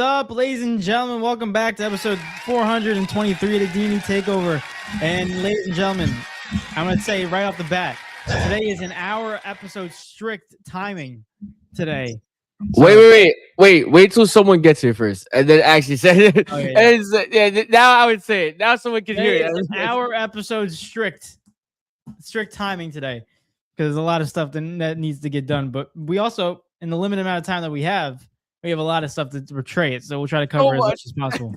up, ladies and gentlemen? Welcome back to episode 423 of the D&E Takeover. And ladies and gentlemen, I'm going to say right off the bat, today is an hour episode strict timing today. So, Wait till someone gets here first, and then actually say it. Oh, yeah. Now I would say it. Now someone can hear today it. is an hour episode strict timing today because there's a lot of stuff that needs to get done. But we also, in the limited amount of time that we have a lot of stuff to portray it, so we'll try to cover as much as possible.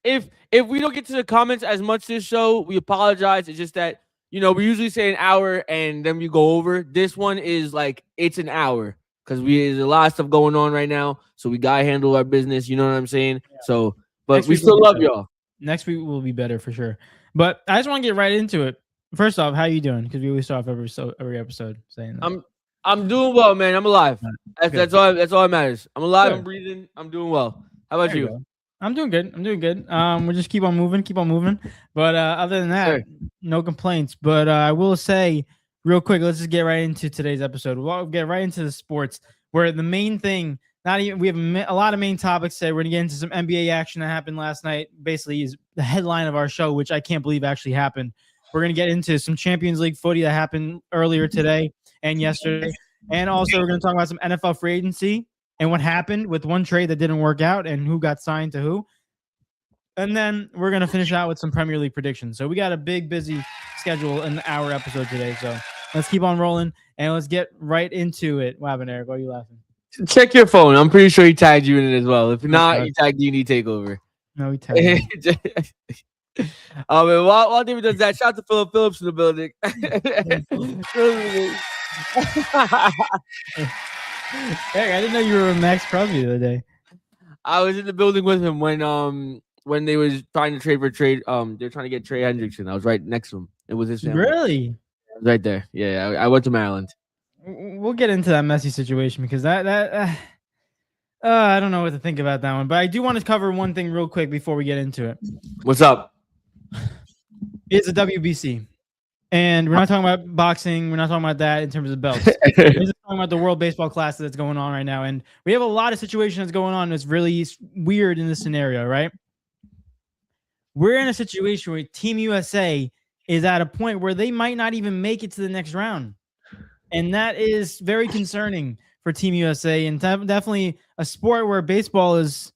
If we don't get to the comments as much this show, we apologize. It's just that, we usually say an hour and then we go over. This one is like it's an hour because there's a lot of stuff going on right now, so we gotta handle our business. You know what I'm saying? Yeah. So, but we still love y'all. Next week will be better for sure. But I just want to get right into it. First off, how you doing? Because we always start off every episode saying that. I'm doing well, man. I'm alive. That's all that matters. I'm alive. Good. I'm breathing. I'm doing well. How about you? I'm doing good. We'll just keep on moving. But other than that, no complaints. But I will say real quick, let's just get right into today's episode. We'll get right into the sports, where the main thing, we have a lot of main topics today. We're going to get into some NBA action that happened last night. Basically is the headline of our show, which I can't believe actually happened. We're going to get into some Champions League footy that happened earlier today and yesterday. And also we're going to talk about some NFL free agency and what happened with one trade that didn't work out and who got signed to who. And then we're going to finish out with some Premier League predictions. So we got a big, busy schedule in our episode today. So let's keep on rolling and let's get right into it. What happened, Eric? Why are you laughing? Check your phone. I'm pretty sure he tagged you in it as well. If not, he tagged D&E Takeover. No, he tagged me. While David does that, shout out to Philip Phillips in the building. Eric, I didn't know you were with Max Crosby the other day. I was in the building with him when they was trying to trade for trade. They're trying to get Trey Hendrickson. I was right next to him. It was his family. Really? Right there. Yeah, I went to Maryland. We'll get into that messy situation because I don't know what to think about that one. But I do want to cover one thing real quick before we get into it. What's up? It's a WBC. And we're not talking about boxing. We're not talking about that in terms of belts. We're just talking about the World Baseball Classic that's going on right now. And we have a lot of situations that's going on that's really weird in this scenario, right? We're in a situation where Team USA is at a point where they might not even make it to the next round. And that is very concerning for Team USA. And definitely a sport where baseball is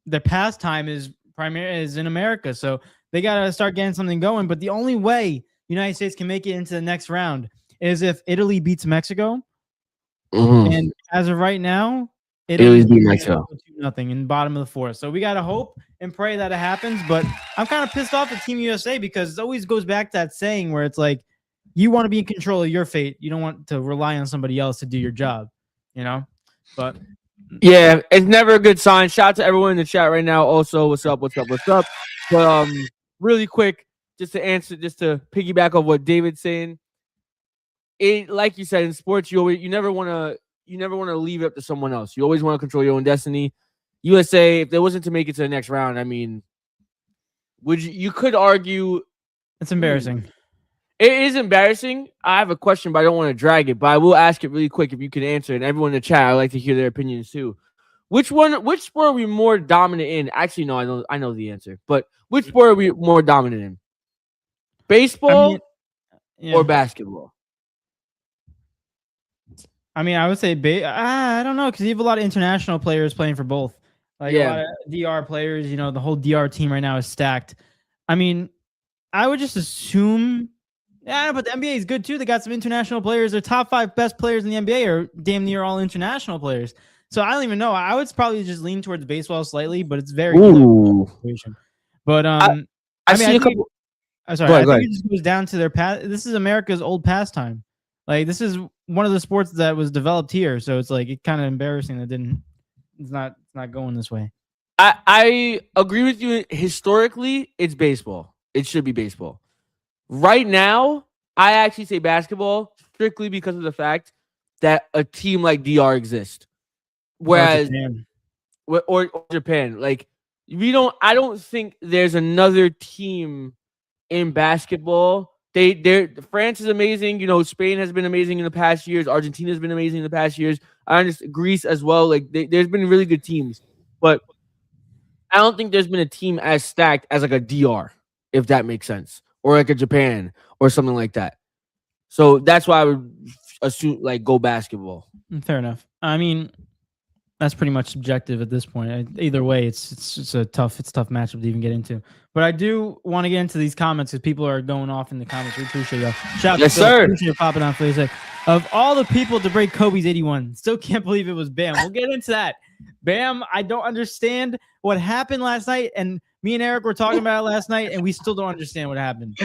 the pastime is in America. So they got to start getting something going. But the only way United States can make it into the next round is if Italy beats Mexico. Mm-hmm. And as of right now, Italy's beating Mexico 2-0 in the bottom of the fourth. So we got to hope and pray that it happens. But I'm kind of pissed off at Team USA because it always goes back to that saying where it's like, you want to be in control of your fate. You don't want to rely on somebody else to do your job, But yeah, it's never a good sign. Shout out to everyone in the chat right now. Also, what's up? But really quick, just to piggyback on what David's saying. It, like you said, in sports, you never want to leave it up to someone else. You always want to control your own destiny. USA, if they wasn't to make it to the next round, I mean, you could argue it's embarrassing. It is embarrassing. I have a question, but I don't want to drag it. But I will ask it really quick if you can answer it. And everyone in the chat, I'd like to hear their opinions too. Which sport are we more dominant in? Actually, no, I know the answer. But which sport are we more dominant in? Baseball or basketball? I mean, I would say I don't know because you have a lot of international players playing for both. A lot of DR players. The whole DR team right now is stacked. I mean, I would just assume. Yeah, but the NBA is good too. They got some international players. Their top 5 best players in the NBA are damn near all international players. So I don't even know. I would probably just lean towards baseball slightly, but it's very situation. But I think it just goes down to their past. This is America's old pastime. Like this is one of the sports that was developed here. So it's like kind of embarrassing that it's not going this way. I agree with you. Historically, it's baseball. It should be baseball. Right now, I actually say basketball strictly because of the fact that a team like DR exists. Whereas or Japan, like I don't think there's another team in basketball. France is amazing. Spain has been amazing in the past years. Argentina has been amazing in the past years. I understand Greece as well. Like there's been really good teams. but I don't think there's been a team as stacked as like a DR, if that makes sense, or like a Japan or something like that. So that's why I would assume like go basketball. Fair enough. I mean, that's pretty much subjective at this point. Either way, it's a tough matchup to even get into. But I do want to get into these comments because people are going off in the comments. We appreciate y'all. Shout Yes, out to Phil. sir. Appreciate you popping on. Please say, of all the people to break Kobe's 81, still can't believe it was Bam. We'll get into that. Bam, I don't understand what happened last night, and me and Eric were talking about it last night, and we still don't understand what happened.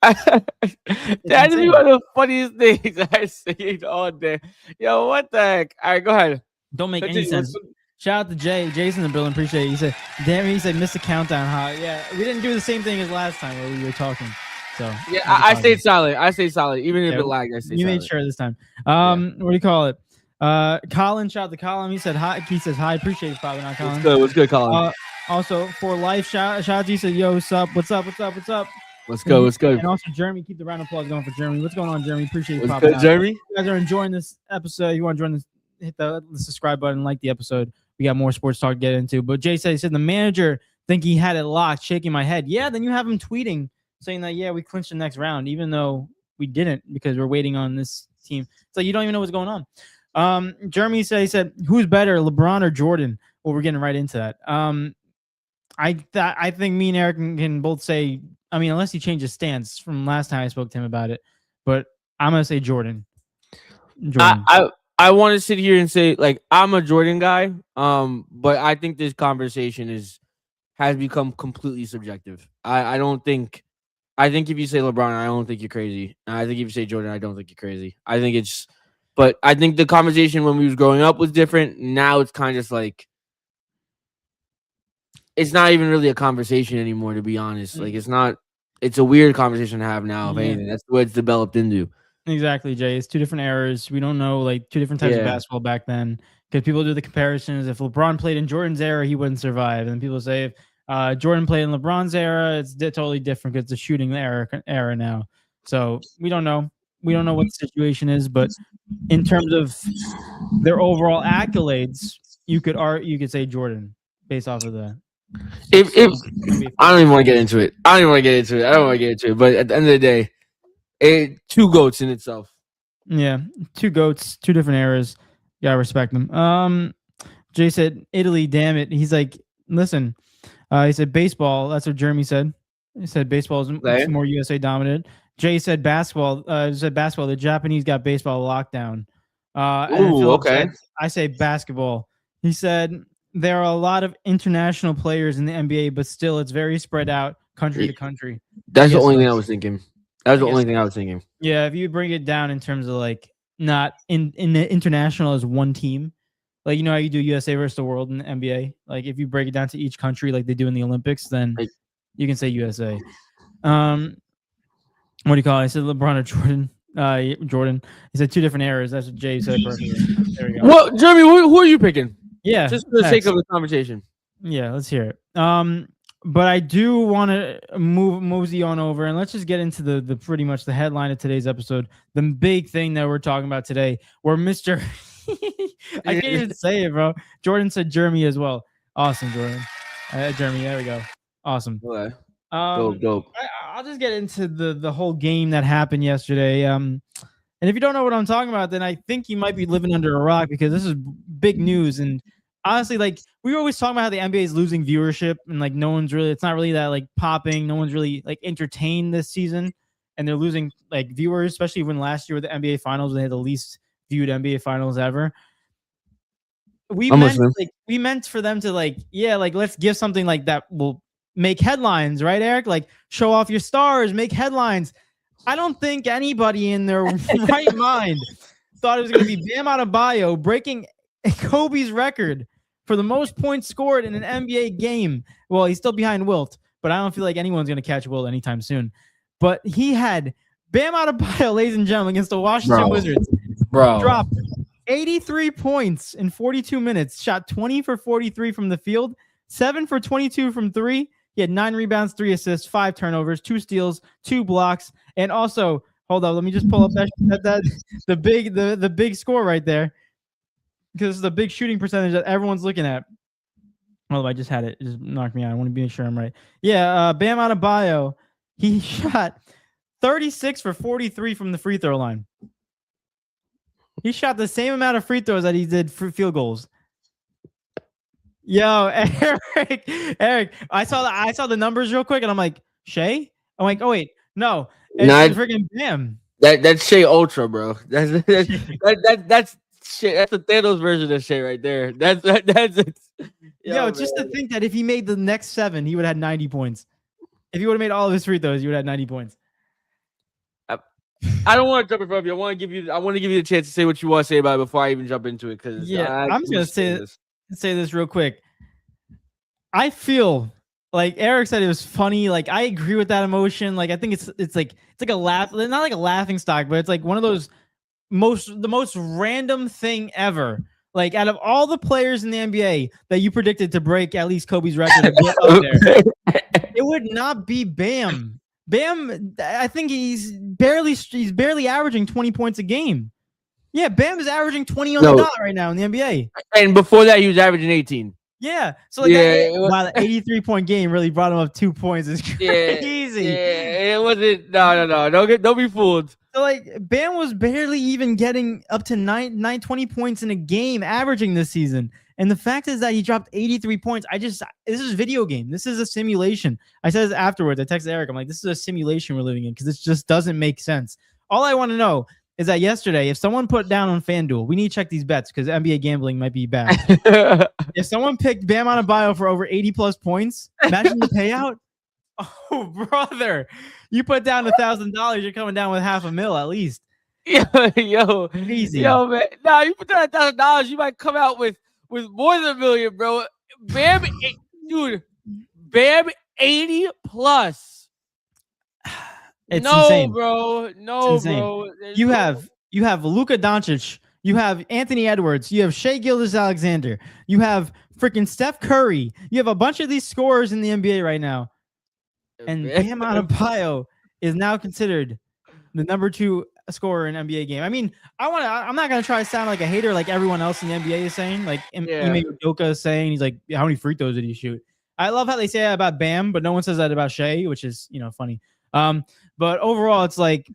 That's one of the funniest things I've seen all day. Yo, what the heck? All right, go ahead. Don't make any sense. Shout out to Jay. Jay's in the building. Appreciate it. He said, damn, he said, missed the countdown. Huh? Yeah, we didn't do the same thing as last time where we were talking. So yeah, I stayed solid. Even if it lagged, I stayed solid. You made sure this time. What do you call it? Colin, shout out to Colin. He said hi. He says hi. Appreciate you popping on, Colin. What's good, Colin? Also for life, shout out to you. Said, yo, what's up? What's up? What's good? And also Jeremy, keep the round of applause going for Jeremy. What's going on, Jeremy? Appreciate you popping on. What's good, Jeremy? If you guys are enjoying this episode, you want to join this, hit the subscribe button, like the episode. We got more sports talk to get into. But Jay said, the manager think he had it locked, shaking my head. Yeah, then you have him tweeting saying that, yeah, we clinched the next round, even though we didn't because we're waiting on this team. So you don't even know what's going on. Jeremy said, he said, who's better, LeBron or Jordan? Well, we're getting right into that. I think me and Eric can both say, I mean, unless he changes stance from last time I spoke to him about it, but I'm going to say Jordan. I want to sit here and say, like, I'm a Jordan guy, but I think this conversation has become completely subjective. I think if you say LeBron, I don't think you're crazy. I think if you say Jordan, I don't think you're crazy. But I think the conversation when we was growing up was different. Now it's kind of just like, it's not even really a conversation anymore, to be honest. Like, it's a weird conversation to have now, if anything. That's what it's developed into. Exactly, Jay. It's two different eras. We don't know, like, two different types of basketball back then. Because people do the comparisons. If LeBron played in Jordan's era, he wouldn't survive. And people say if Jordan played in LeBron's era, it's totally different because it's a shooting era now. So we don't know. We don't know what the situation is. But in terms of their overall accolades, you could say Jordan based off of that. I don't even want to get into it. I don't want to get into it. But at the end of the day, two GOATs in itself. Yeah, two GOATs, two different eras. Gotta respect them. Jay said, Italy, damn it. He's like, listen, he said baseball. That's what Jeremy said. He said baseball is more USA dominant. Jay said basketball. The Japanese got baseball lockdown. Okay. I say basketball. He said there are a lot of international players in the NBA, but still it's very spread out country to country. That's the only thing I was thinking. Yeah, if you bring it down in terms of like not in the international as one team, like, you know how you do USA versus the world in the NBA? Like, if you break it down to each country like they do in the Olympics, then you can say USA. What do you call it? I said LeBron or Jordan. Jordan. He said two different eras. That's what Jay said perfectly. There we go. Well, Jeremy, who are you picking? Yeah. Just for the sake of the conversation. Yeah, let's hear it. But I do want to mosey on over, and let's just get into the pretty much the headline of today's episode. The big thing that we're talking about today, where Mr. I can't even say it, bro. Jordan said Jeremy as well. Awesome, Jordan. Jeremy, there we go. Awesome. Okay. Dope. I'll just get into the whole game that happened yesterday. And if you don't know what I'm talking about, then I think you might be living under a rock because this is big news. And honestly, like, we always talk about how the NBA is losing viewership and like it's not really that like popping. No one's really like entertained this season, and they're losing like viewers, especially when last year with the NBA Finals, when they had the least viewed NBA Finals ever. We meant for them to let's give something like that will make headlines, right, Eric? Like, show off your stars, make headlines. I don't think anybody in their right mind thought it was going to be Bam Adebayo breaking Kobe's record for the most points scored in an NBA game. Well, he's still behind Wilt, but I don't feel like anyone's going to catch Wilt anytime soon. But he had Bam Adebayo, ladies and gentlemen, against the Washington Wizards. Dropped 83 points in 42 minutes, shot 20 for 43 from the field, 7 for 22 from three. He had 9 rebounds, 3 assists, 5 turnovers, 2 steals, 2 blocks, and also, hold on, let me just pull up the big score right there, because it's the big shooting percentage that everyone's looking at. Oh, I just had it. It just knocked me out. I want to make sure I'm right. Yeah, Bam Adebayo, he shot 36 for 43 from the free throw line. He shot the same amount of free throws that he did for field goals. Yo, Eric, I saw the numbers real quick, and I'm like, Shea? I'm like, oh wait, no, it's freaking Bam. That's Shea Ultra, bro. That's shit. That's the Thanos version of Shea right there. That's it. Yo, just to think that if he made the next 7, he would have had 90 points. If he would have made all of his free throws, he would have had 90 points. I don't want to jump in front of you. I want to give you the chance to say what you want to say about it before I even jump into it. Because I'm just gonna say this real quick. I feel like Eric said it was funny. Like I agree with that emotion. Like I think it's like a laugh, not like a laughing stock, but it's like one of those the most random thing ever. Like out of all the players in the NBA that you predicted to break at least Kobe's record, get up there, it would not be Bam. Bam, I think he's barely averaging 20 points a game. Yeah, Bam is averaging 20 on the dot right now in the NBA. And before that, he was averaging 18. Yeah, so like wow, the 83-point game really brought him up 2 points. It's crazy. Yeah, it wasn't. No. Don't be fooled. So like Bam was barely even getting up to 20 points in a game averaging this season. And the fact is that he dropped 83 points. This is a video game. This is a simulation. I said this afterwards. I texted Eric. I'm like, this is a simulation we're living in because this just doesn't make sense. All I want to know is that yesterday, if someone put down on FanDuel, we need to check these bets because NBA gambling might be bad. If someone picked Bam Adebayo for over 80+ points, imagine the payout. Oh, brother, you put down $1,000, you're coming down with $500,000 at least. Yo, easy. Yo, man. Nah, you put down $1,000, you might come out with more than $1 million, bro. Bam, dude, Bam 80+. It's insane. Bro. No, bro. You have Luka Doncic. You have Anthony Edwards. You have Shai Gilgeous-Alexander. You have freaking Steph Curry. You have a bunch of these scorers in the NBA right now. And Bam Adebayo is now considered the number 2 scorer in NBA game. I mean, I'm not going to try to sound like a hater like everyone else in the NBA is saying. Like Ime Udoka is saying, he's like, how many free throws did he shoot? I love how they say that about Bam, but no one says that about Shai, which is, funny. But overall, it's like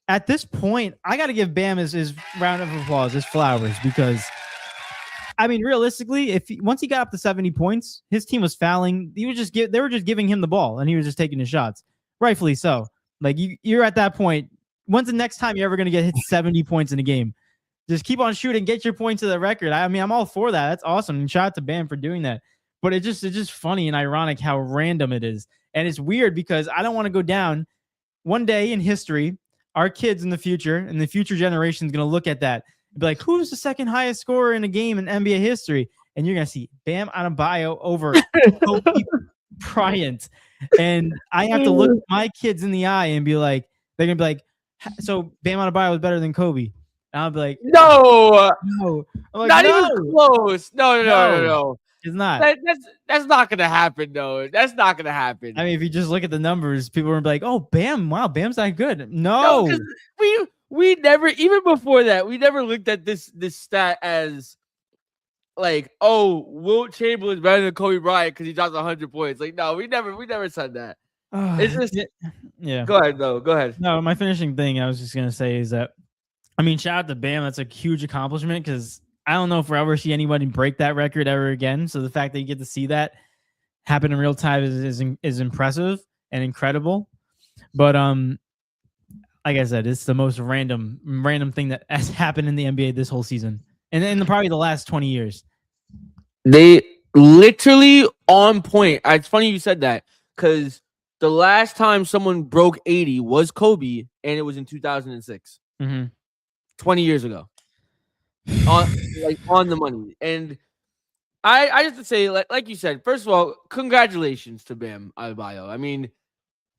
at this point, I got to give Bam his round of applause, his flowers, because I mean, realistically, once he got up to 70 points, his team was fouling. They were just giving him the ball, and he was just taking his shots, rightfully so. Like you're at that point. When's the next time you're ever going to get hit 70 points in a game? Just keep on shooting, get your points to the record. I mean, I'm all for that. That's awesome. And shout out to Bam for doing that. But it's just funny and ironic how random it is. And it's weird because I don't want to go down. One day in history, our kids in the future and the future generation is going to look at that and be like, who's the second highest scorer in a game in NBA history? And you're going to see Bam Adebayo over Kobe Bryant. And I have to look my kids in the eye and be like, they're going to be like, so Bam Adebayo was better than Kobe. And I'll be like, no. I'm like, not even close. No. It's not. That's not gonna happen, though. That's not gonna happen. I mean, if you just look at the numbers, people will be like, "Oh, Bam! Wow, Bam's not good." No, we never, even before that, we never looked at this stat as like, "Oh, Wilt Chamberlain's better than Kobe Bryant because he dropped 100 points." Like, no, we never said that. It's just yeah. Go ahead, though. Go ahead. No, my finishing thing I was just gonna say is that, I mean, shout out to Bam. That's a huge accomplishment because I don't know if we'll ever see anybody break that record ever again. So the fact that you get to see that happen in real time is impressive and incredible. But like I said, it's the most random thing that has happened in the NBA this whole season, and in probably the last 20 years. They literally on point. It's funny you said that because the last time someone broke 80 was Kobe, and it was in 2006, 20 years ago. On the money. And I just to say, like you said, first of all, congratulations to Bam Adebayo. I mean,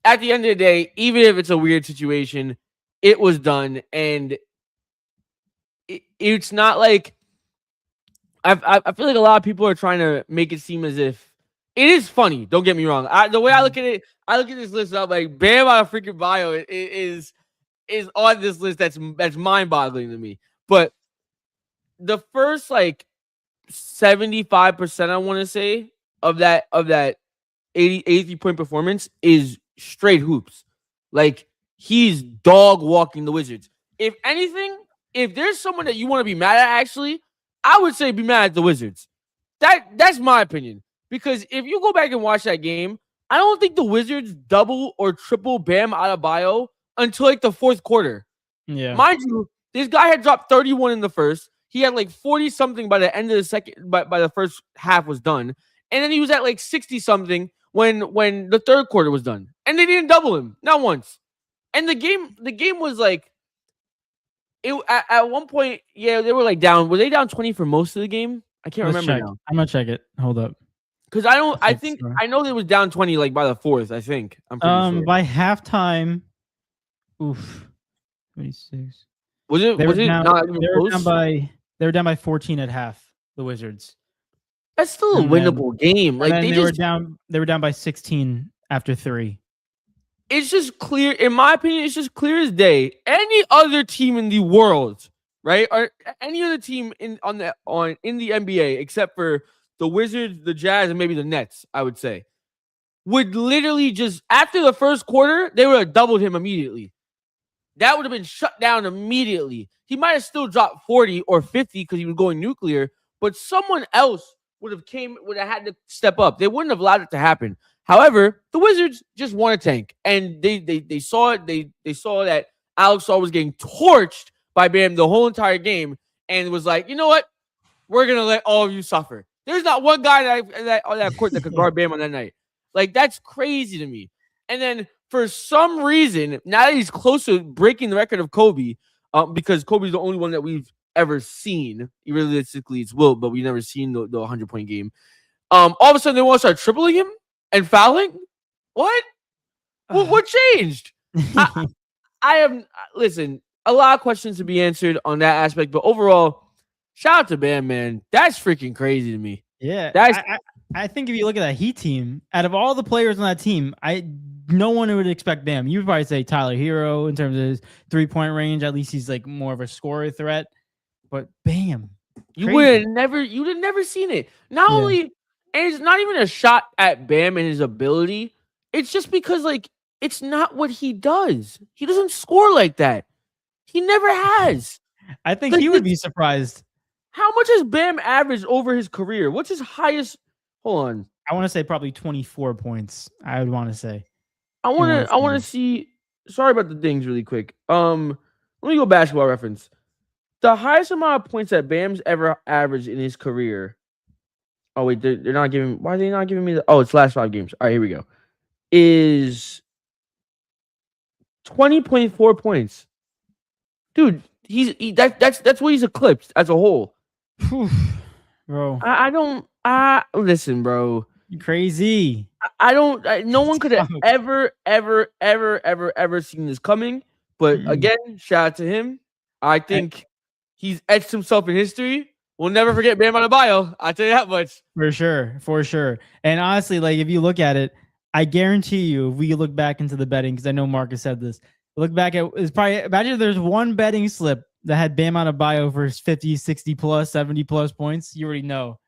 at the end of the day, even if it's a weird situation, it was done, and it's not like I feel like a lot of people are trying to make it seem as if it is funny. Don't get me wrong. The way I look at it, I look at this list up like Bam Adebayo is on this list that's mind-boggling to me. But the first like 75%, I want to say, of that 83-point performance is straight hoops. Like, he's dog walking the Wizards. If anything, if there's someone that you want to be mad at, actually, I would say be mad at the Wizards. That's my opinion. Because if you go back and watch that game, I don't think the Wizards double or triple Bam Adebayo until like the fourth quarter. Yeah. Mind you, this guy had dropped 31 in the first. He had like 40 something by the end of the second, by the first half was done. And then he was at like 60 something when the third quarter was done. And they didn't double him, not once. And the game was like, it at one point, yeah, they were like down. Were they down 20 for most of the game? I can't remember now. I'm gonna check it. Hold up. Because I know they was down 20 like by the fourth, I think. I'm pretty sure. By halftime, oof. 26. They were down by 14 at half, the Wizards. That's still a winnable game. Like they were down by 16 after 3. It's just clear, in my opinion, it's just clear as day. Any other team in the world, right? Or any other team in the NBA, except for the Wizards, the Jazz, and maybe the Nets, I would say, would literally just, after the first quarter, they would have doubled him immediately. That would have been shut down immediately. He might have still dropped 40 or 50 because he was going nuclear, but someone else would have had to step up. They wouldn't have allowed it to happen. However, the Wizards just want to tank, and they saw it. They saw that Alex Sar was getting torched by Bam the whole entire game, and was like, you know what? We're gonna let all of you suffer. There's not one guy on that court that could guard Bam on that night. Like, that's crazy to me. And then for some reason, now that he's close to breaking the record of Kobe, because Kobe's the only one that we've ever seen. Realistically, it's Wilt, but we've never seen the 100-point game. All of a sudden, they want to start tripling him and fouling. What? What changed? I have listen. A lot of questions to be answered on that aspect, but overall, shout out to Bam, man. That's freaking crazy to me. Yeah, I think if you look at that Heat team, out of all the players on that team, no one would expect Bam. You would probably say Tyler Hero in terms of his 3-point range. At least he's like more of a scorer threat. But Bam, you would have never seen it. Not only, and it's not even a shot at Bam and his ability. It's just because like it's not what he does. He doesn't score like that. He never has. I think he would be surprised. How much has Bam averaged over his career? What's his highest? Hold on. I want to say probably 24 points. I would want to say. I want to see. Sorry about the things really quick. Let me go basketball reference. The highest amount of points that Bam's ever averaged in his career. Oh wait, they're not giving. Why are they not giving me the? Oh, it's last 5 games. All right, here we go. Is 20.4 points, dude. That's what he's eclipsed as a whole. Bro, I don't. Listen, bro. You crazy. No one could have ever seen this coming. But again, shout out to him. I think he's etched himself in history. We'll never forget Bam Adebayo. I'll tell you that much. For sure. And honestly, like if you look at it, I guarantee you, if we look back into the betting, because I know Marcus said this, look back at it's probably imagine if there's one betting slip that had Bam Adebayo for 50, 60 plus, 70 plus points. You already know.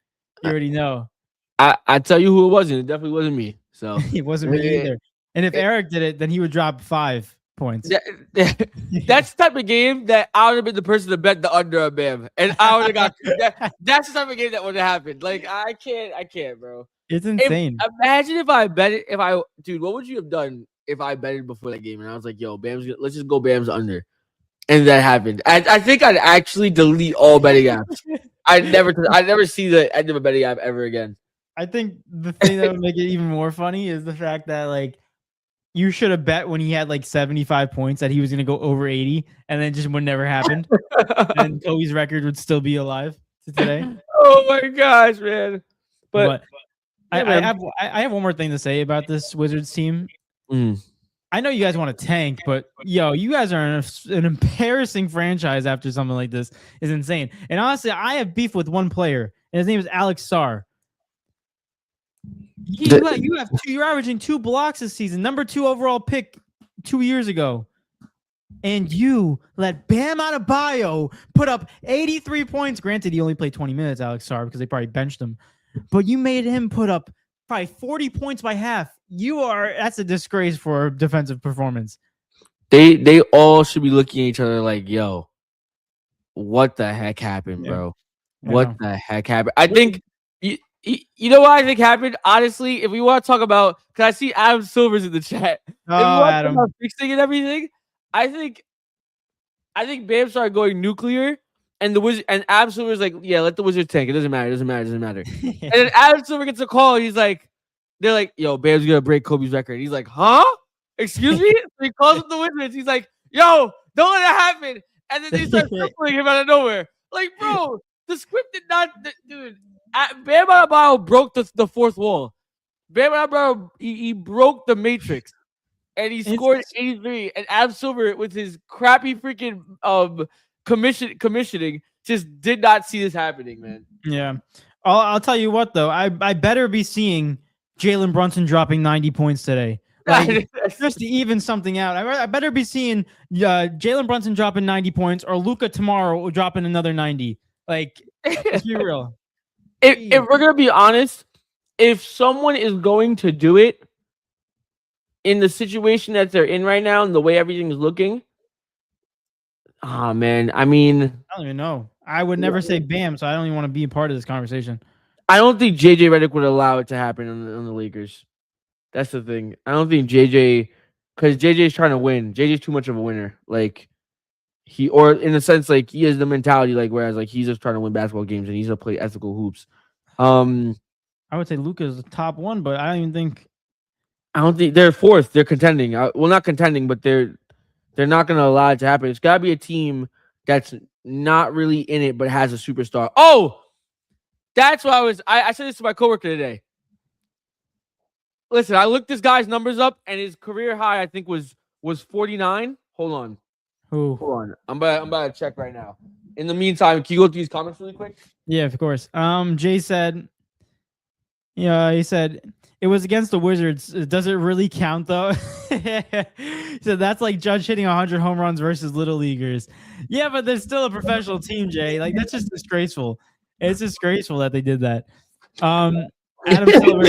I tell you who it wasn't. It definitely wasn't me. So it wasn't me either. And if Eric did it, then he would drop 5 points. That's the type of game that I would have been the person to bet the under on Bam, and I would have got. That's the type of game that would have happened. Like I can't, bro. It's insane. Imagine if I bet it. Dude, what would you have done if I betted before that game and I was like, "Yo, let's just go Bam's under," and that happened. I think I'd actually delete all betting apps. I'd never see the end of a betting app ever again. I think the thing that would make it even more funny is the fact that like you should have bet when he had like 75 points that he was going to go over 80, and then just would never happen. And Kobe's record would still be alive to today. Oh my gosh, man! But I have one more thing to say about this Wizards team. I know you guys want to tank, but yo, you guys are an embarrassing franchise after something like this. Is insane. And honestly, I have beef with one player, and his name is Alex Sar. You're averaging 2 blocks this season, number 2 overall pick 2 years ago, and you let Bam Adebayo put up 83 points. Granted, he only played 20 minutes, Alex Sar, because they probably benched him, but you made him put up by 40 points by half. That's a disgrace for defensive performance. They all should be looking at each other like, yo, what the heck happened, bro? What the heck happened? I think you know what I think happened? Honestly, if we want to talk about, because I see Adam Silver's in the chat. If we want to talk about fixing and everything, I think Bam started going nuclear, and the Wizard and Adam Silver's like, yeah, let the Wizards tank. It doesn't matter. It doesn't matter. And then Adam Silver gets a call, and they're like, yo, Bam's gonna break Kobe's record. He's like, huh? Excuse me? So he calls up the Wizards. He's like, yo, don't let it happen. And then they start crippling him out of nowhere. Like, bro, the script did not, dude. Bam Adebayo broke the fourth wall. Bam Adebayo, he broke the matrix. And he scored 83. And Adam Silver, with his crappy freaking commissioning, just did not see this happening, man. Yeah. I'll tell you what, though. I better be seeing Jalen Brunson dropping 90 points today. Like, just to even something out. I better be seeing Jalen Brunson dropping 90 points or Luka tomorrow dropping another 90. Like, let's be real. If we're going to be honest, if someone is going to do it in the situation that they're in right now and the way everything is looking, man, I mean, I don't even know. I would never say Bam, so I don't even want to be a part of this conversation. I don't think JJ Redick would allow it to happen on the Lakers. That's the thing. I don't think JJ, because JJ is trying to win. JJ's too much of a winner. Like, or in a sense, like, he has the mentality, like, whereas, like, he's just trying to win basketball games and he's gonna play ethical hoops. I would say Luka's the top one, but I don't think they're fourth. They're contending. Well, not contending, but they're not gonna allow it to happen. It's gotta be a team that's not really in it, but has a superstar. Oh, that's why I said this to my coworker today. Listen, I looked this guy's numbers up, and his career high, I think, was 49. Hold on. Who? Hold on. I'm about to check right now. In the meantime, can you go through these comments really quick? Yeah, of course. Jay said, he said, it was against the Wizards. Does it really count, though? So that's like Judge hitting 100 home runs versus Little Leaguers. Yeah, but they're still a professional team, Jay. Like, that's just disgraceful. It's disgraceful that they did that. Adam Silver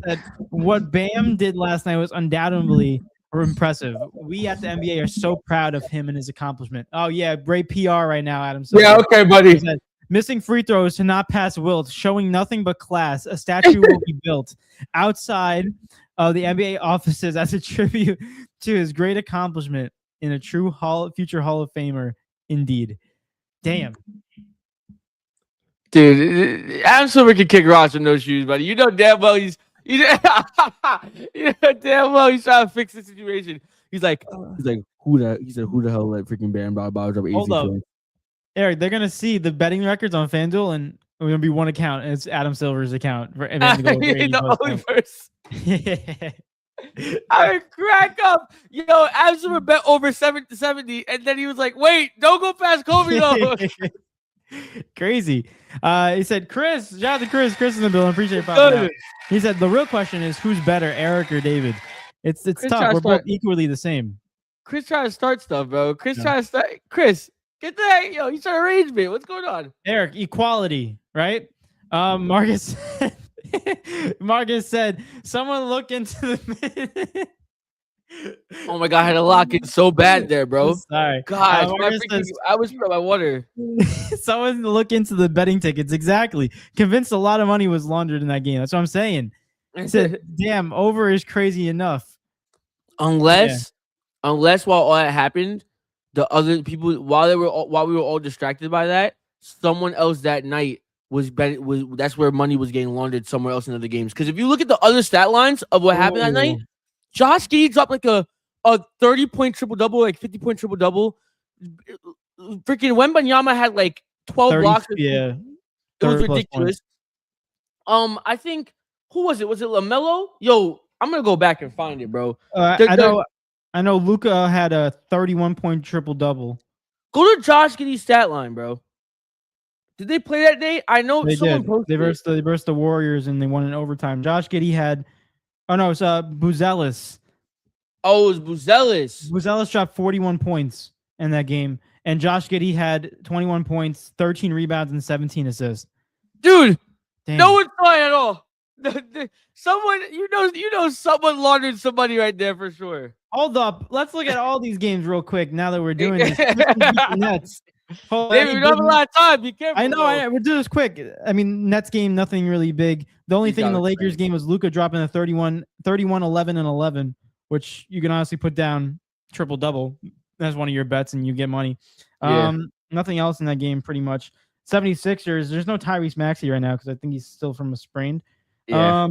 said, what Bam did last night was undoubtedly impressive. We at the NBA are so proud of him and his accomplishment. Oh, yeah, great PR right now, Adam Silver. Yeah, okay, buddy. Said, missing free throws to not pass Wilt, showing nothing but class. A statue will be built outside of the NBA offices as a tribute to his great accomplishment in a true future Hall of Famer, indeed. Damn. Dude, Adam Silver can kick rocks with no shoes, buddy. You know damn well he's damn well he's trying to fix the situation. He's like who the hell let freaking Bam Adebayo drop 80 points? Eric, they're gonna see the betting records on FanDuel, and we're gonna be one account, and it's Adam Silver's account for the only person. I would crack up. Yo, Adam Silver bet over 70, and then he was like, "Wait, don't go past Kobe though." Crazy. He said, Chris, shout out to Chris in the building. Appreciate it. He said, the real question is who's better, Eric or David? It's tough. We're both equally the same. Chris trying to start stuff, bro. Chris trying to start. Chris, get that. Yo, he's trying to arrange me. What's going on? Eric, equality, right? Marcus said, someone look into the Oh my god, I had to lock in so bad there, bro. Sorry. God, I was put my water. Someone look into the betting tickets. Exactly. Convinced a lot of money was laundered in that game. That's what I'm saying. I said, damn, over is crazy enough. Unless while all that happened, the other people while we were all distracted by that, someone else that night was that's where money was getting laundered somewhere else in other games. Because if you look at the other stat lines of what happened that night, Josh Giddey dropped like a 30-point triple-double, like 50-point triple-double. Freaking Wembanyama had like 12 blocks. Yeah. It was ridiculous. I think, who was it? Was it LaMelo? Yo, I'm going to go back and find it, bro. I know Luka had a 31-point triple-double. Go to Josh Giddey's stat line, bro. Did they play that day? I know they someone did. posted They versed the Warriors, and they won in overtime. Josh Giddey had... Oh, no, it's Buzelis. Oh, it was Buzelis. Buzelis dropped 41 points in that game, and Josh Giddey had 21 points, 13 rebounds, and 17 assists. Dude, damn. No one's trying at all. Someone, someone laundered somebody right there for sure. Hold up. Let's look at all these games real quick now that we're doing this. Nets. David, we don't have a lot of time. Be careful. I know. We'll do this quick. I mean, Nets game, nothing really big. The only thing in the Lakers game was Luka dropping a 31, 11, and 11, which you can honestly put down triple-double as one of your bets and you get money. Yeah. Nothing else in that game pretty much. 76ers, there's no Tyrese Maxey right now because I think he's still from a sprain. Yeah.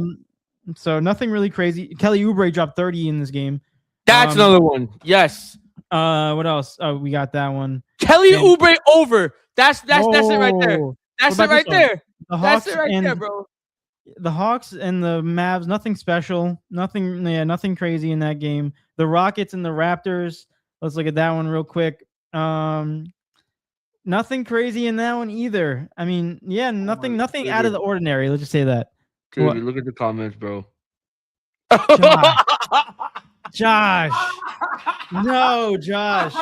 So nothing really crazy. Kelly Oubre dropped 30 in this game. That's another one. Yes. What else? Oh, we got that one. Kelly Oubre over. That's it right there. That's it right there. That's it right there, bro. The Hawks and the Mavs, nothing special. Nothing crazy in that game. The Rockets and the Raptors. Let's look at that one real quick. Nothing crazy in that one either. I mean, yeah, nothing out of the ordinary. Let's just say that. Dude, look at the comments, bro. Josh. No, Josh.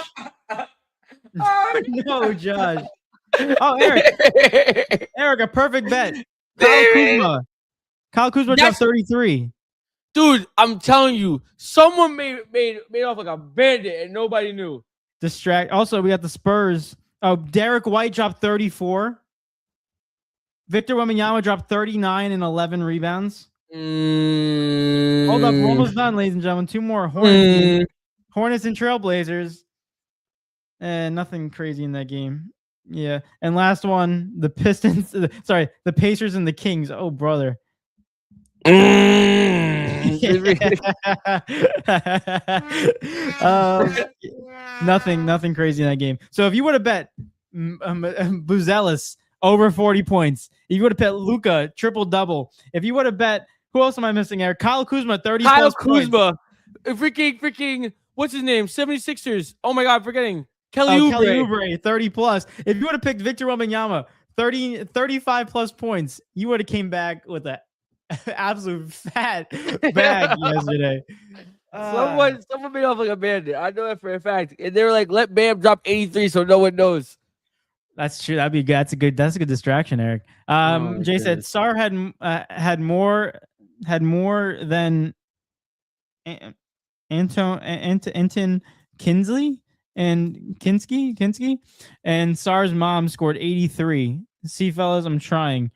No, Josh. Oh, Eric. Eric, a perfect bet. Kyle Kuzma dropped 33. Dude, I'm telling you, someone made off like a bandit and nobody knew. Also, we got the Spurs. Oh, Derek White dropped 34. Victor Wembanyama dropped 39 and 11 rebounds. Hold up, we're almost done, ladies and gentlemen. Two more. Hornets and Trailblazers. And nothing crazy in that game. Yeah. And last one, the Pistons. The Pacers and the Kings. Oh, brother. Nothing crazy in that game. So if you would have bet Buzelis over 40 points, if you would have bet Luka triple-double, if you would have bet, who else am I missing there? Kyle Kuzma, 30 Kyle plus Kuzma. Points. Freaking, what's his name? 76ers. Oh my God, I'm forgetting. Kelly Oubre, 30 plus. If you would have picked Victor Wembanyama, 35 plus points, you would have came back with an absolute fat bag yesterday. Someone made off like a bandit. I know that for a fact. And they were like, let Bam drop 83 so no one knows. That's true. That'd be good. That's a good distraction, Eric. Jay said Sar had more than Anton Kinsley and Kinski, and Sar's mom scored 83. See, fellas, I'm trying.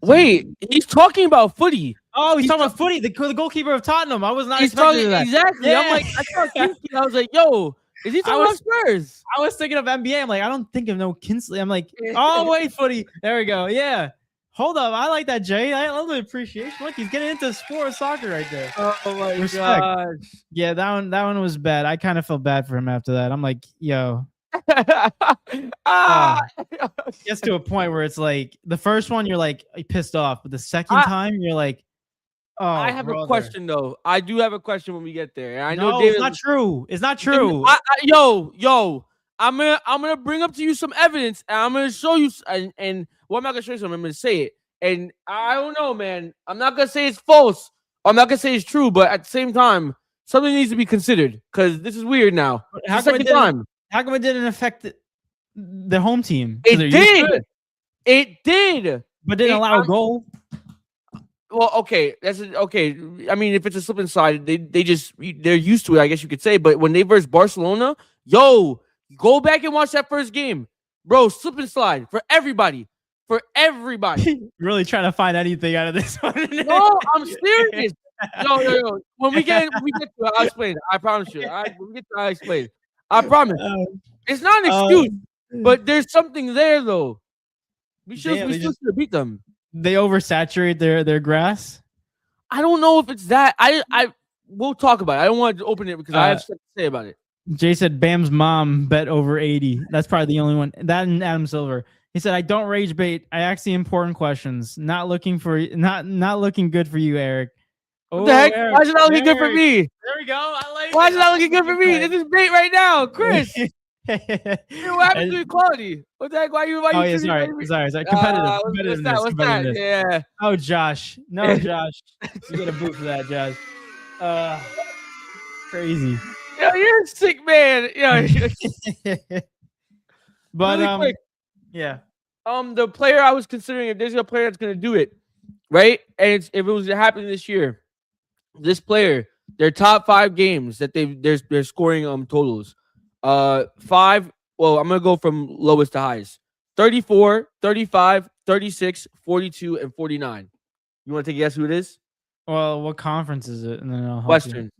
Wait, he's talking about footy. Oh, he's talking about footy. The goalkeeper of Tottenham. I was not expecting that. Exactly. Yeah. I'm like, I saw Kinski. I was like, yo, is he talking about Spurs? I was thinking of NBA. I'm like, I don't think of no Kinsley. I'm like, oh wait, footy. There we go. Yeah. Hold up. I like that, Jay. I love the appreciation. Look, he's getting into sport soccer right there. Oh my gosh. Yeah, that one was bad. I kind of felt bad for him after that. I'm like, yo. Gets to a point where it's like the first one you're like pissed off, but the second time you're like, oh. I have a question though. I do have a question when we get there. I know it's not true. It's not true. Yo, I'm gonna bring up to you some evidence, and I'm gonna show you. And well, I'm not gonna show you something. I'm gonna say it, and I don't know, man. I'm not gonna say it's false. I'm not gonna say it's true, but at the same time, something needs to be considered because this is weird now. How come it didn't affect the home team? It did. It did. But didn't allow a goal. Well, okay, that's okay. I mean, if it's a slip and slide, they're used to it, I guess you could say. But when they versus Barcelona, yo, go back and watch that first game, bro. Slip and slide for everybody. Really trying to find anything out of this one? No, I'm serious. Yo. When we get to it, I'll explain. I promise you. When we get to it, I'll explain. I promise. It's not an excuse, but there's something there though. We still should have beat them. They oversaturate their grass. I don't know if it's that. We'll talk about it. I don't want to open it because I have stuff to say about it. Jay said Bam's mom bet over 80. That's probably the only one. That and Adam Silver. He said, I don't rage bait. I ask the important questions. Not looking good for you, Eric. What the heck? Eric, why is it not looking good for me? There we go. I like Why is it not looking good for me? This is bait right now, Chris. What happened to equality? What the heck? Why you? Sorry. Competitiveness. What's that? Yeah. Oh, Josh. No, Josh. You get a boot for that, Josh. Crazy. Yo, you're a sick man. But really quick, yeah. The player I was considering, if there's a player that's gonna do it, right? And if it was to happen this year, this player, their top 5 games that they're scoring totals. 5. Well, I'm gonna go from lowest to highest. 34, 35, 36, 42, and 49. You want to take a guess who it is? Well, what conference is it? And then I'll help Western. you.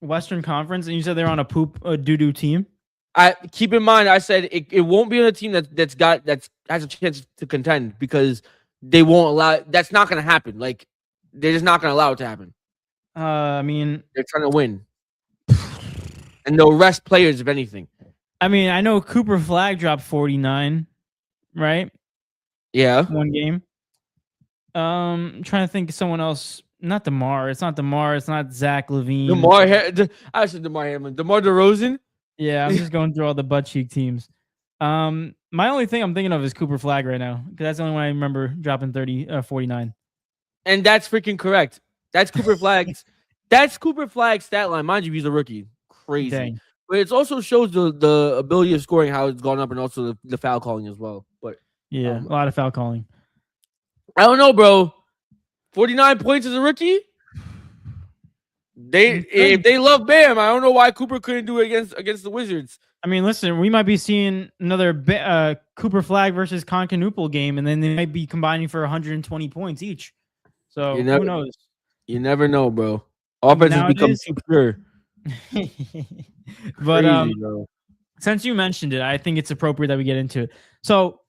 Western Conference, and you said they're on a doo-doo team. I keep in mind, I said it won't be on a team that has a chance to contend because they won't allow. That's not going to happen. Like they're just not going to allow it to happen. I mean, they're trying to win, and they'll rest players if anything. I mean, I know Cooper Flag dropped 49, right? Yeah, one game. I'm trying to think of someone else. Not DeMar. It's not DeMar. It's not Zach LaVine. I said DeMar Hamlin. DeMar DeRozan. Yeah, I'm just going through all the butt cheek teams. My only thing I'm thinking of is Cooper Flag right now because that's the only one I remember dropping 49. And that's freaking correct. That's Cooper Flag's. That's Cooper Flag's stat line. Mind you, he's a rookie. Crazy. Dang. But it also shows the ability of scoring, how it's gone up, and also the foul calling as well. But yeah, a lot of foul calling. I don't know, bro. 49 points as a rookie. If they love Bam, I don't know why Cooper couldn't do it against the Wizards. I mean, listen, we might be seeing another Cooper Flag versus Concanoople game, and then they might be combining for 120 points each. So who knows? You never know, bro. Offense has become too pure. But crazy, bro. Since you mentioned it, I think it's appropriate that we get into it. So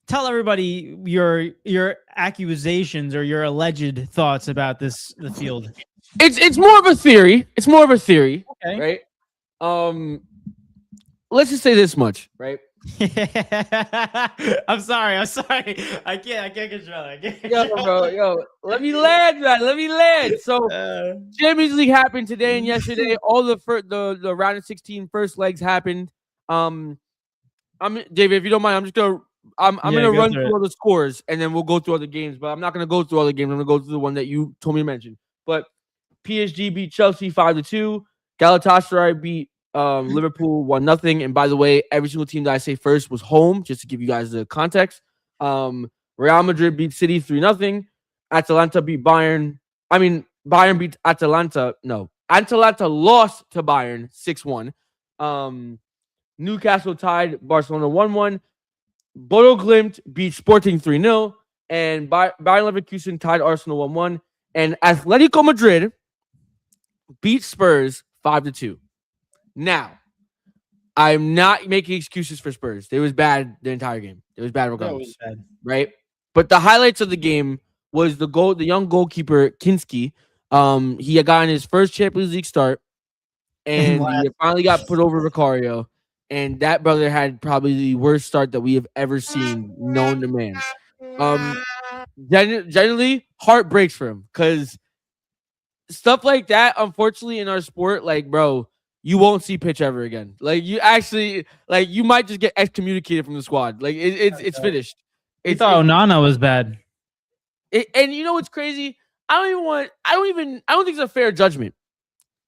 tell everybody your accusations or your alleged thoughts about the field. It's more of a theory. It's more of a theory, okay. Right? Let's just say this much, right? I'm sorry. I can't control it. Yo, let me land, man. Let me land. So, Champions League happened today and yesterday. All the round of 16 first legs happened. I'm David, if you don't mind, I'm gonna run through all the scores and then we'll go through all the games. But I'm not gonna go through all the games. I'm gonna go through the one that you told me to mention. But PSG beat Chelsea 5-2. Galatasaray beat Liverpool 1-0. And by the way, every single team that I say first was home, just to give you guys the context. Real Madrid beat City 3-0. Atalanta beat Bayern. Bayern beat Atalanta. No, Atalanta lost to Bayern 6-1. Newcastle tied Barcelona 1-1. Bodo Glimt beat Sporting 3-0. And Bayern Leverkusen tied Arsenal 1-1. And Atletico Madrid beat Spurs 5-2. Now, I'm not making excuses for Spurs. They was bad the entire game. It was bad regardless. It was bad. Right? But the highlights of the game was the young goalkeeper Kinski. He had gotten his first Champions League start, and he finally got put over Vicario. And that brother had probably the worst start that we have ever seen, known to man. Generally, heart breaks for him because stuff like that, unfortunately, in our sport, like, bro, you won't see pitch ever again. Like, you actually, like, you might just get excommunicated from the squad. Like, it's finished. I thought Onana was bad. And you know what's crazy? I don't think it's a fair judgment.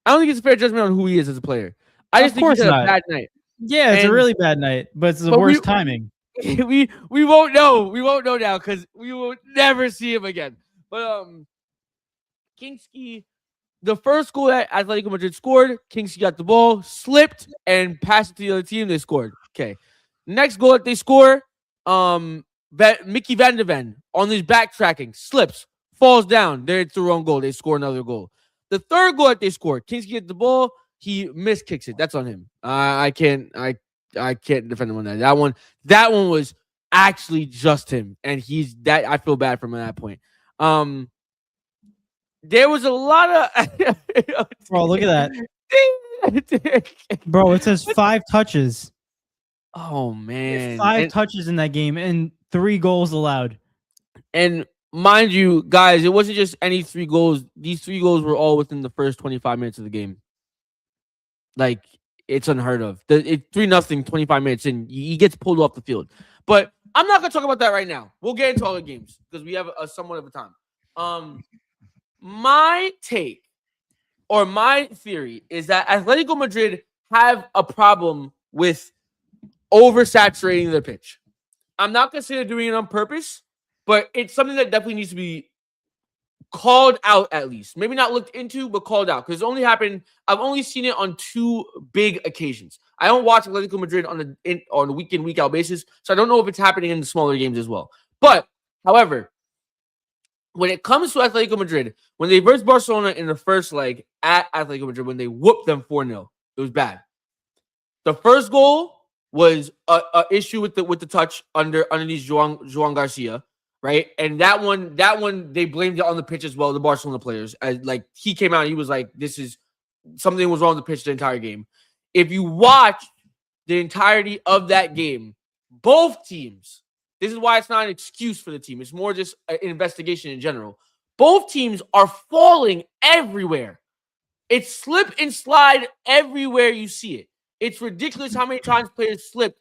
I don't think it's a fair judgment on who he is as a player. I just think he's had a bad night. Yeah, it's a really bad night, but it's the worst timing. We won't know. We won't know now because we will never see him again. But Kinski, the first goal that Atletico Madrid scored, Kinski got the ball, slipped, and passed it to the other team. They scored. Okay. Next goal that they score, Mickey Van de Ven on his backtracking, slips, falls down. It's the wrong goal. They score another goal. The third goal that they scored, Kinski gets the ball, he miskicks it. That's on him. I can't defend him on that. That one was actually just him, and I feel bad for him at that point. There was a lot of bro. Look at that, bro. It says 5 touches. Oh man, 5 touches in that game and 3 goals allowed. And mind you, guys, it wasn't just any 3 goals. These 3 goals were all within the first 25 minutes of the game. Like, it's unheard of. It's 3-0, 25 minutes in. He gets pulled off the field. But I'm not going to talk about that right now. We'll get into all the games because we have a somewhat of a time. My take or my theory is that Atletico Madrid have a problem with oversaturating their pitch. I'm not going to say they're doing it on purpose, but it's something that definitely needs to be called out at least. Maybe not looked into, but called out because I've only seen it on 2 big occasions. I don't watch Atletico Madrid on a week in, week out basis, so I don't know if it's happening in the smaller games as well. But, however, when it comes to Atletico Madrid, when they versed Barcelona in the first leg at Atletico Madrid, when they whooped them 4-0, it was bad. The first goal was a issue with the touch underneath Joan Garcia, right? And that one they blamed it on the pitch as well, the Barcelona players. Like he came out and he was like, this is something was wrong with the pitch the entire game. If you watch the entirety of that game, both teams, this is why it's not an excuse for the team. It's more just an investigation in general. Both teams are falling everywhere. It's slip and slide everywhere you see it. It's ridiculous how many times players slip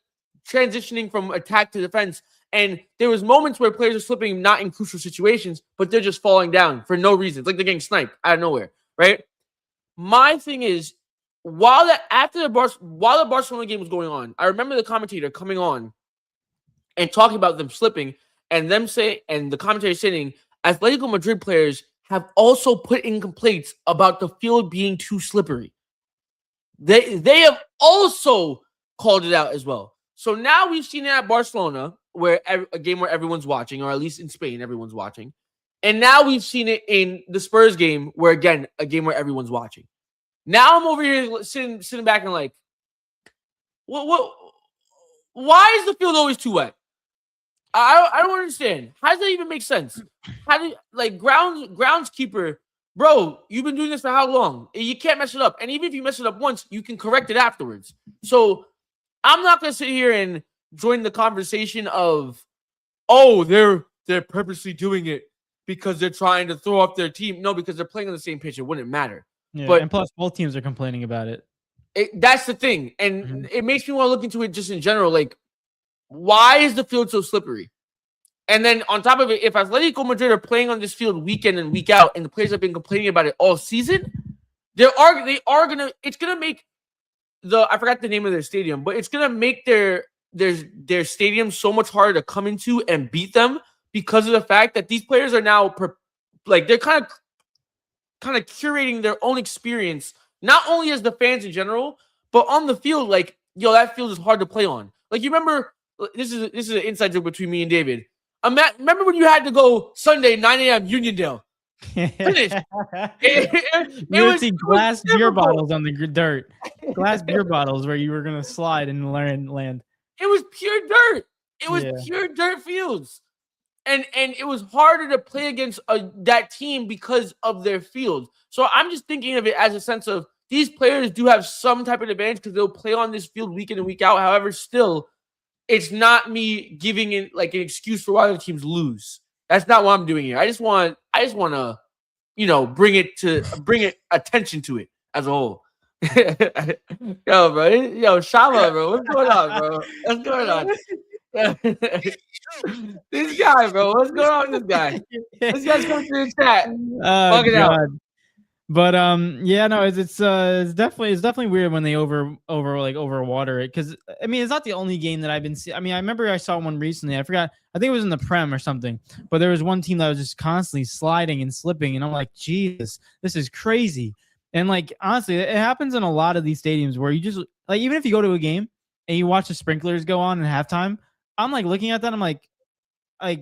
transitioning from attack to defense. And there was moments where players are slipping not in crucial situations, but they're just falling down for no reason. It's like they're getting sniped out of nowhere, right? My thing is, while the Barcelona game was going on, I remember the commentator coming on and talking about them slipping and the commentator saying Atletico Madrid players have also put in complaints about the field being too slippery. They have also called it out as well. So now we've seen it at Barcelona, where a game where everyone's watching, or at least in Spain, everyone's watching. And now we've seen it in the Spurs game, where again, a game where everyone's watching. Now I'm over here sitting back and like, what? Why is the field always too wet? I don't understand. How does that even make sense? How do groundskeeper, bro? You've been doing this for how long? You can't mess it up. And even if you mess it up once, you can correct it afterwards. So I'm not gonna sit here and join the conversation of, oh, they're purposely doing it because they're trying to throw off their team. No, because they're playing on the same pitch. It wouldn't matter. Yeah, but and plus both teams are complaining about it. That's the thing. And it makes me want to look into it just in general. Like, why is the field so slippery? And then on top of it, if Atletico Madrid are playing on this field week in and week out, and the players have been complaining about it all season, it's gonna make I forgot the name of their stadium, but it's gonna make their stadium so much harder to come into and beat them because of the fact that these players are now they're kind of curating their own experience, not only as the fans in general, but on the field. Like, yo, that field is hard to play on. Like, you remember, this is an inside joke between me and David. Remember when you had to go Sunday 9 a.m. Uniondale? Finish. You would see glass beer bottles on the dirt. Glass beer bottles where you were gonna slide and land. It was pure dirt. It was pure dirt fields. And it was harder to play against that team because of their field. So I'm just thinking of it as a sense of these players do have some type of advantage because they'll play on this field week in and week out. However, still, it's not me giving it like an excuse for why the teams lose. That's not what I'm doing here. I just want to, bring attention to it as a whole. Yo, bro. Shama, bro. What's going on, bro? What's going on? This guy, bro. What's going on with this guy? This guy's coming through the chat. Fucking out. But no, it's definitely weird when they overwater it, because I mean it's not the only game that I've been seeing. I mean, I remember I saw one recently. I forgot. I think it was in the Prem or something. But there was one team that was just constantly sliding and slipping, and I'm like, Jesus, this is crazy. And like honestly, it happens in a lot of these stadiums where you just like, even if you go to a game and you watch the sprinklers go on in halftime, I'm like looking at that. I'm like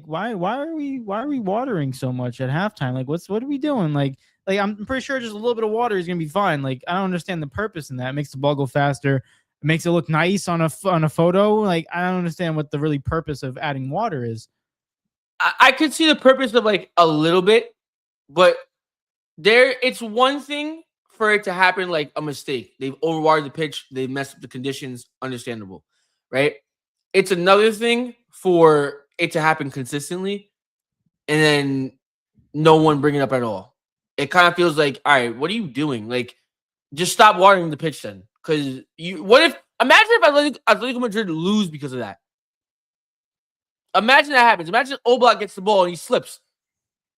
why are we watering so much at halftime? Like what are we doing? Like I'm pretty sure just a little bit of water is gonna be fine. Like I don't understand the purpose in that. It makes the ball go faster. It makes it look nice on a photo. Like I don't understand what the really purpose of adding water is. I could see the purpose of like a little bit, but it's one thing for it to happen like a mistake. They've overwatered the pitch. They've messed up the conditions. Understandable, right? It's another thing for it to happen consistently and then no one bring it up at all. It kind of feels like, all right, what are you doing? Like, just stop watering the pitch then. Because imagine if Atletico Madrid lose because of that. Imagine that happens. Imagine Oblak gets the ball and he slips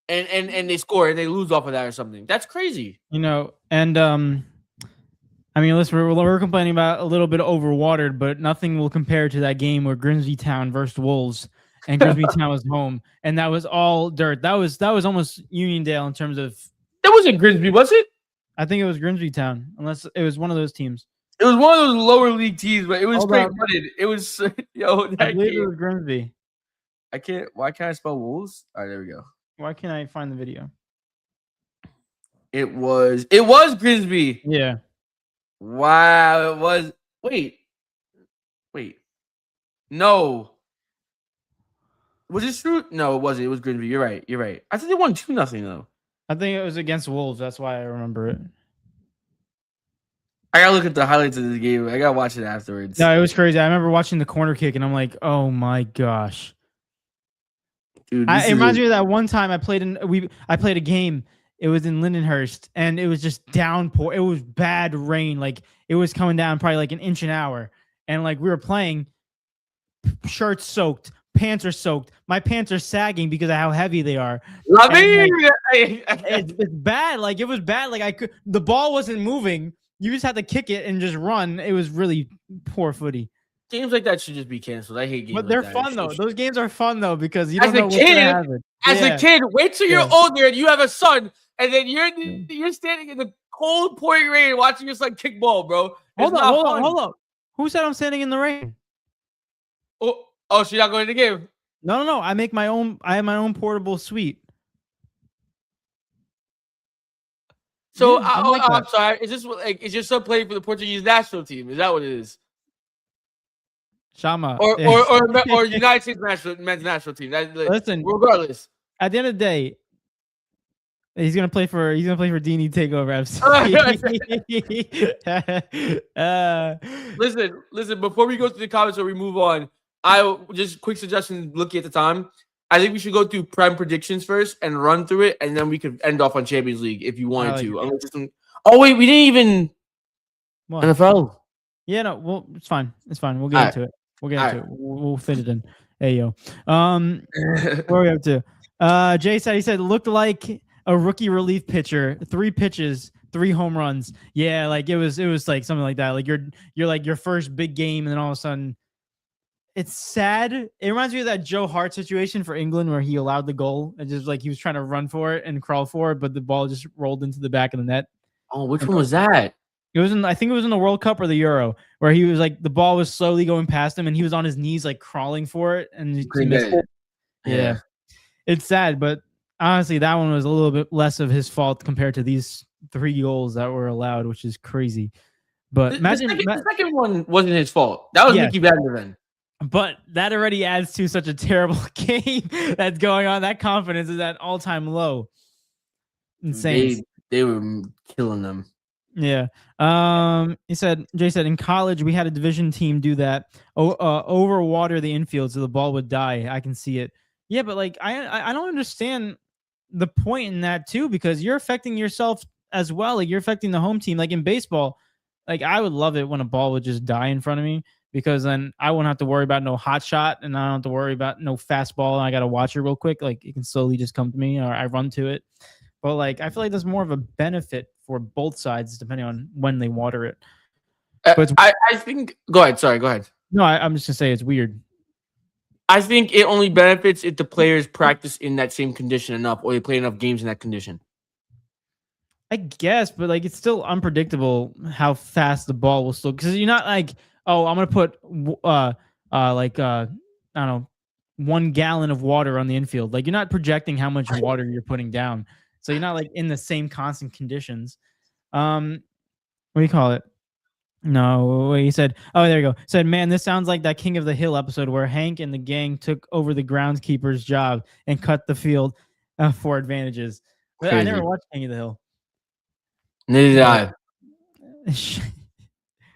and they score and they lose off of that or something. That's crazy. And I mean, listen, we're complaining about a little bit overwatered, but nothing will compare to that game where Grimsby Town versus Wolves. and Grimsby Town was home, and that was all dirt. That was almost Uniondale in terms of. That wasn't Grimsby, was it? I think it was Grimsby Town, unless it was one of those teams. It was one of those lower league teams, but it was straight footed. It was I believe it was Grimsby. I can't. Why can't I spell Wolves? All right, there we go. Why can't I find the video? It was Grimsby. Yeah. Wow, it was. Wait. No. Was it true? No, it wasn't. It was Grimsby. You're right. I think they won 2-0 though. I think it was against Wolves. That's why I remember it. I gotta look at the highlights of this game. I gotta watch it afterwards. No, it was crazy. I remember watching the corner kick, and I'm like, "Oh my gosh!" Dude, it reminds me of that one time I played a game. It was in Lindenhurst, and it was just downpour. It was bad rain. Like it was coming down probably like an inch an hour, and like we were playing, shirts soaked, pants are soaked. My pants are sagging because of how heavy they are. It's bad. Like it was bad. Like the ball wasn't moving. You just had to kick it and just run. It was really poor footy. Games like that should just be canceled. I hate games. But they're fun though. Those games are fun though because you don't know what's gonna happen. As a kid, wait till you're older and you have a son, and then you're standing in the cold pouring rain watching your son kick ball, bro. Hold on. Who said I'm standing in the rain? Oh, so you're not going to the game? No. I make my own. I have my own portable suite. So I'm sorry. Is this is your son playing for the Portuguese national team? Is that what it is? Shama or United States men's national team. Listen, regardless, at the end of the day, he's gonna play for D&E Takeover FC. Listen. Before we go to the comments or we move on, just quick suggestion. Looking at the time, I think we should go through prime predictions first and run through it, and then we could end off on Champions League if you wanted to. Oh wait, we didn't even NFL. Yeah, no. Well, it's fine. We'll get into it. We'll fit it in. Hey yo. What are we up to? Jay said looked like a rookie relief pitcher. 3 pitches, 3 home runs. Yeah, like it was like something like that. Like you're like your first big game, and then all of a sudden. It's sad. It reminds me of that Joe Hart situation for England where he allowed the goal and just like he was trying to run for it and crawl for it, but the ball just rolled into the back of the net. Oh, which one was that? I think it was in the World Cup or the Euro where he was like the ball was slowly going past him and he was on his knees like crawling for it and he missed it. Yeah. It's sad, but honestly, that one was a little bit less of his fault compared to these 3 goals that were allowed, which is crazy. But the second one wasn't his fault. That was Mickey Vanderven. But that already adds to such a terrible game that's going on. That confidence is at all-time low. Insane. They were killing them. Yeah. Jay said in college we had a division team do that. Overwater the infield so the ball would die. I can see it. Yeah, but like I don't understand the point in that too because you're affecting yourself as well. Like you're affecting the home team. Like in baseball, like I would love it when a ball would just die in front of me. Because then I won't have to worry about no hot shot and I don't have to worry about no fastball. And I got to watch it real quick. Like it can slowly just come to me or I run to it. But like, I feel like there's more of a benefit for both sides depending on when they water it. But I think, go ahead. Sorry, go ahead. No, I'm just going to say it's weird. I think it only benefits if the players practice in that same condition enough or they play enough games in that condition. I guess, but like, it's still unpredictable how fast the ball will still, because you're not like, oh, I'm gonna put I don't know, 1 gallon of water on the infield. Like you're not projecting how much water you're putting down, so you're not like in the same constant conditions. What do you call it? No, he said. Oh, there you go. Said, man, this sounds like that King of the Hill episode where Hank and the gang took over the groundskeeper's job and cut the field for advantages. But I never watched King of the Hill. Neither did I.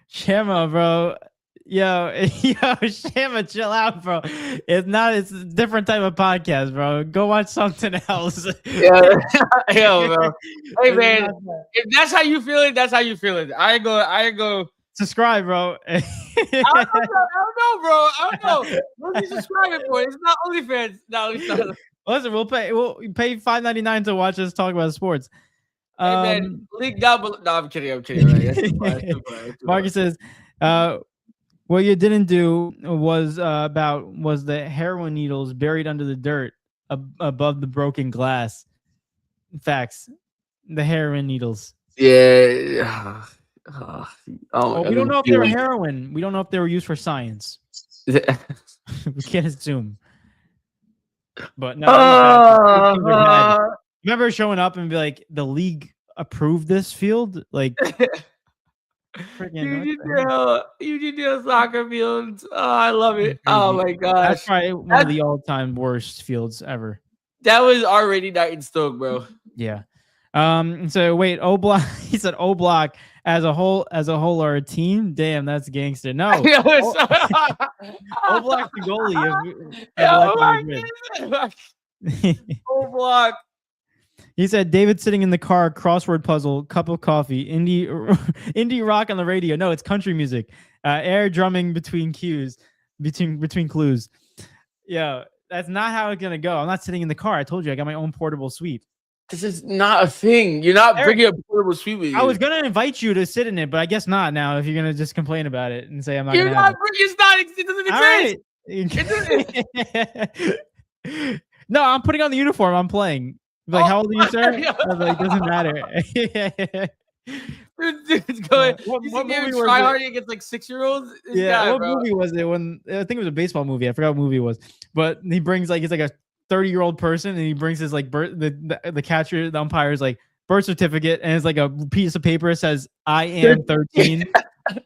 Shama, bro. Yo, Shama, chill out, bro. It's a different type of podcast, bro. Go watch something else. Yeah. Yo, bro. Hey, man. If that's how you feel it, that's how you feel it. I go. Subscribe, bro. I don't know, bro. I don't know. What are you subscribing for? It's not OnlyFans. No, it's not. Listen, we'll pay $5.99 to watch us talk about sports. Hey, man, link down below. No, I'm kidding. Right? That's too far. Marcus says, What you didn't do was was the heroin needles buried under the dirt above the broken glass. Facts. The heroin needles. Yeah. Oh, We don't know if they were heroin. We don't know if they were used for science. We can't assume. But no, it was bad. Things are bad. Remember showing up and be like, the league approved this field? Like, Union soccer fields. Oh, I love it. Oh my gosh. That's probably one of the all-time worst fields ever. That was already night in Stoke, bro. Yeah. So wait, O Block. He said O Block as a whole or a team. Damn, that's gangster. No, O Block the goalie. O Block. He said David sitting in the car, crossword puzzle, cup of coffee, indie rock on the radio. No, it's country music. Air drumming between clues. Yeah, that's not how it's gonna go. I'm not sitting in the car. I told you I got my own portable suite. This is not a thing. You're not bringing a portable suite with you. I was gonna invite you to sit in it, but I guess not now. If you're gonna just complain about it and say I'm not. You're not. It's not. It doesn't exist. No, I'm putting on the uniform. I'm playing. Like, how old are you, sir? I was like, doesn't matter. Dude's going. What movie was try hard against like 6-year-olds? Yeah. Movie was it? When I think it was a baseball movie. I forgot what movie it was. But he brings like, it's like a 30-year-old person, and he brings his like the catcher, the umpire's like birth certificate, and it's like a piece of paper that says I am 13,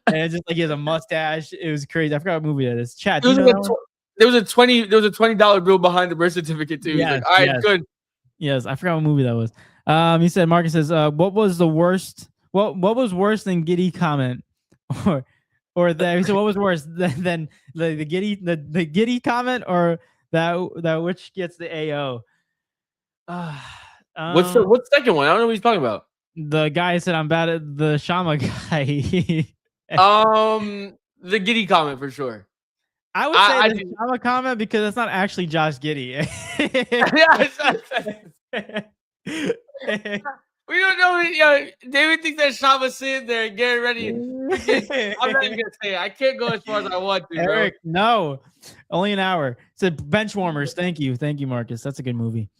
and it's just like he has a mustache. It was crazy. I forgot what movie that is. Chat. There was a $20 bill behind the birth certificate too. Yes, like, all right, good. Yes, I forgot what movie that was. He said, Marcus says, what was the worst? What was worse than Giddy comment? Or that? So what was worse than the Giddy comment, or that which gets the AO? What's the second one? I don't know what he's talking about. The guy said I'm bad at the Shama guy. The Giddy comment for sure. I would say the Shama comment because it's not actually Josh Giddy. We don't know. David thinks that Shama's sitting there and getting ready. I'm not even gonna say it. I can't go as far as I want to. Eric, bro. No, only an hour. It said Bench Warmers. Thank you, Marcus. That's a good movie.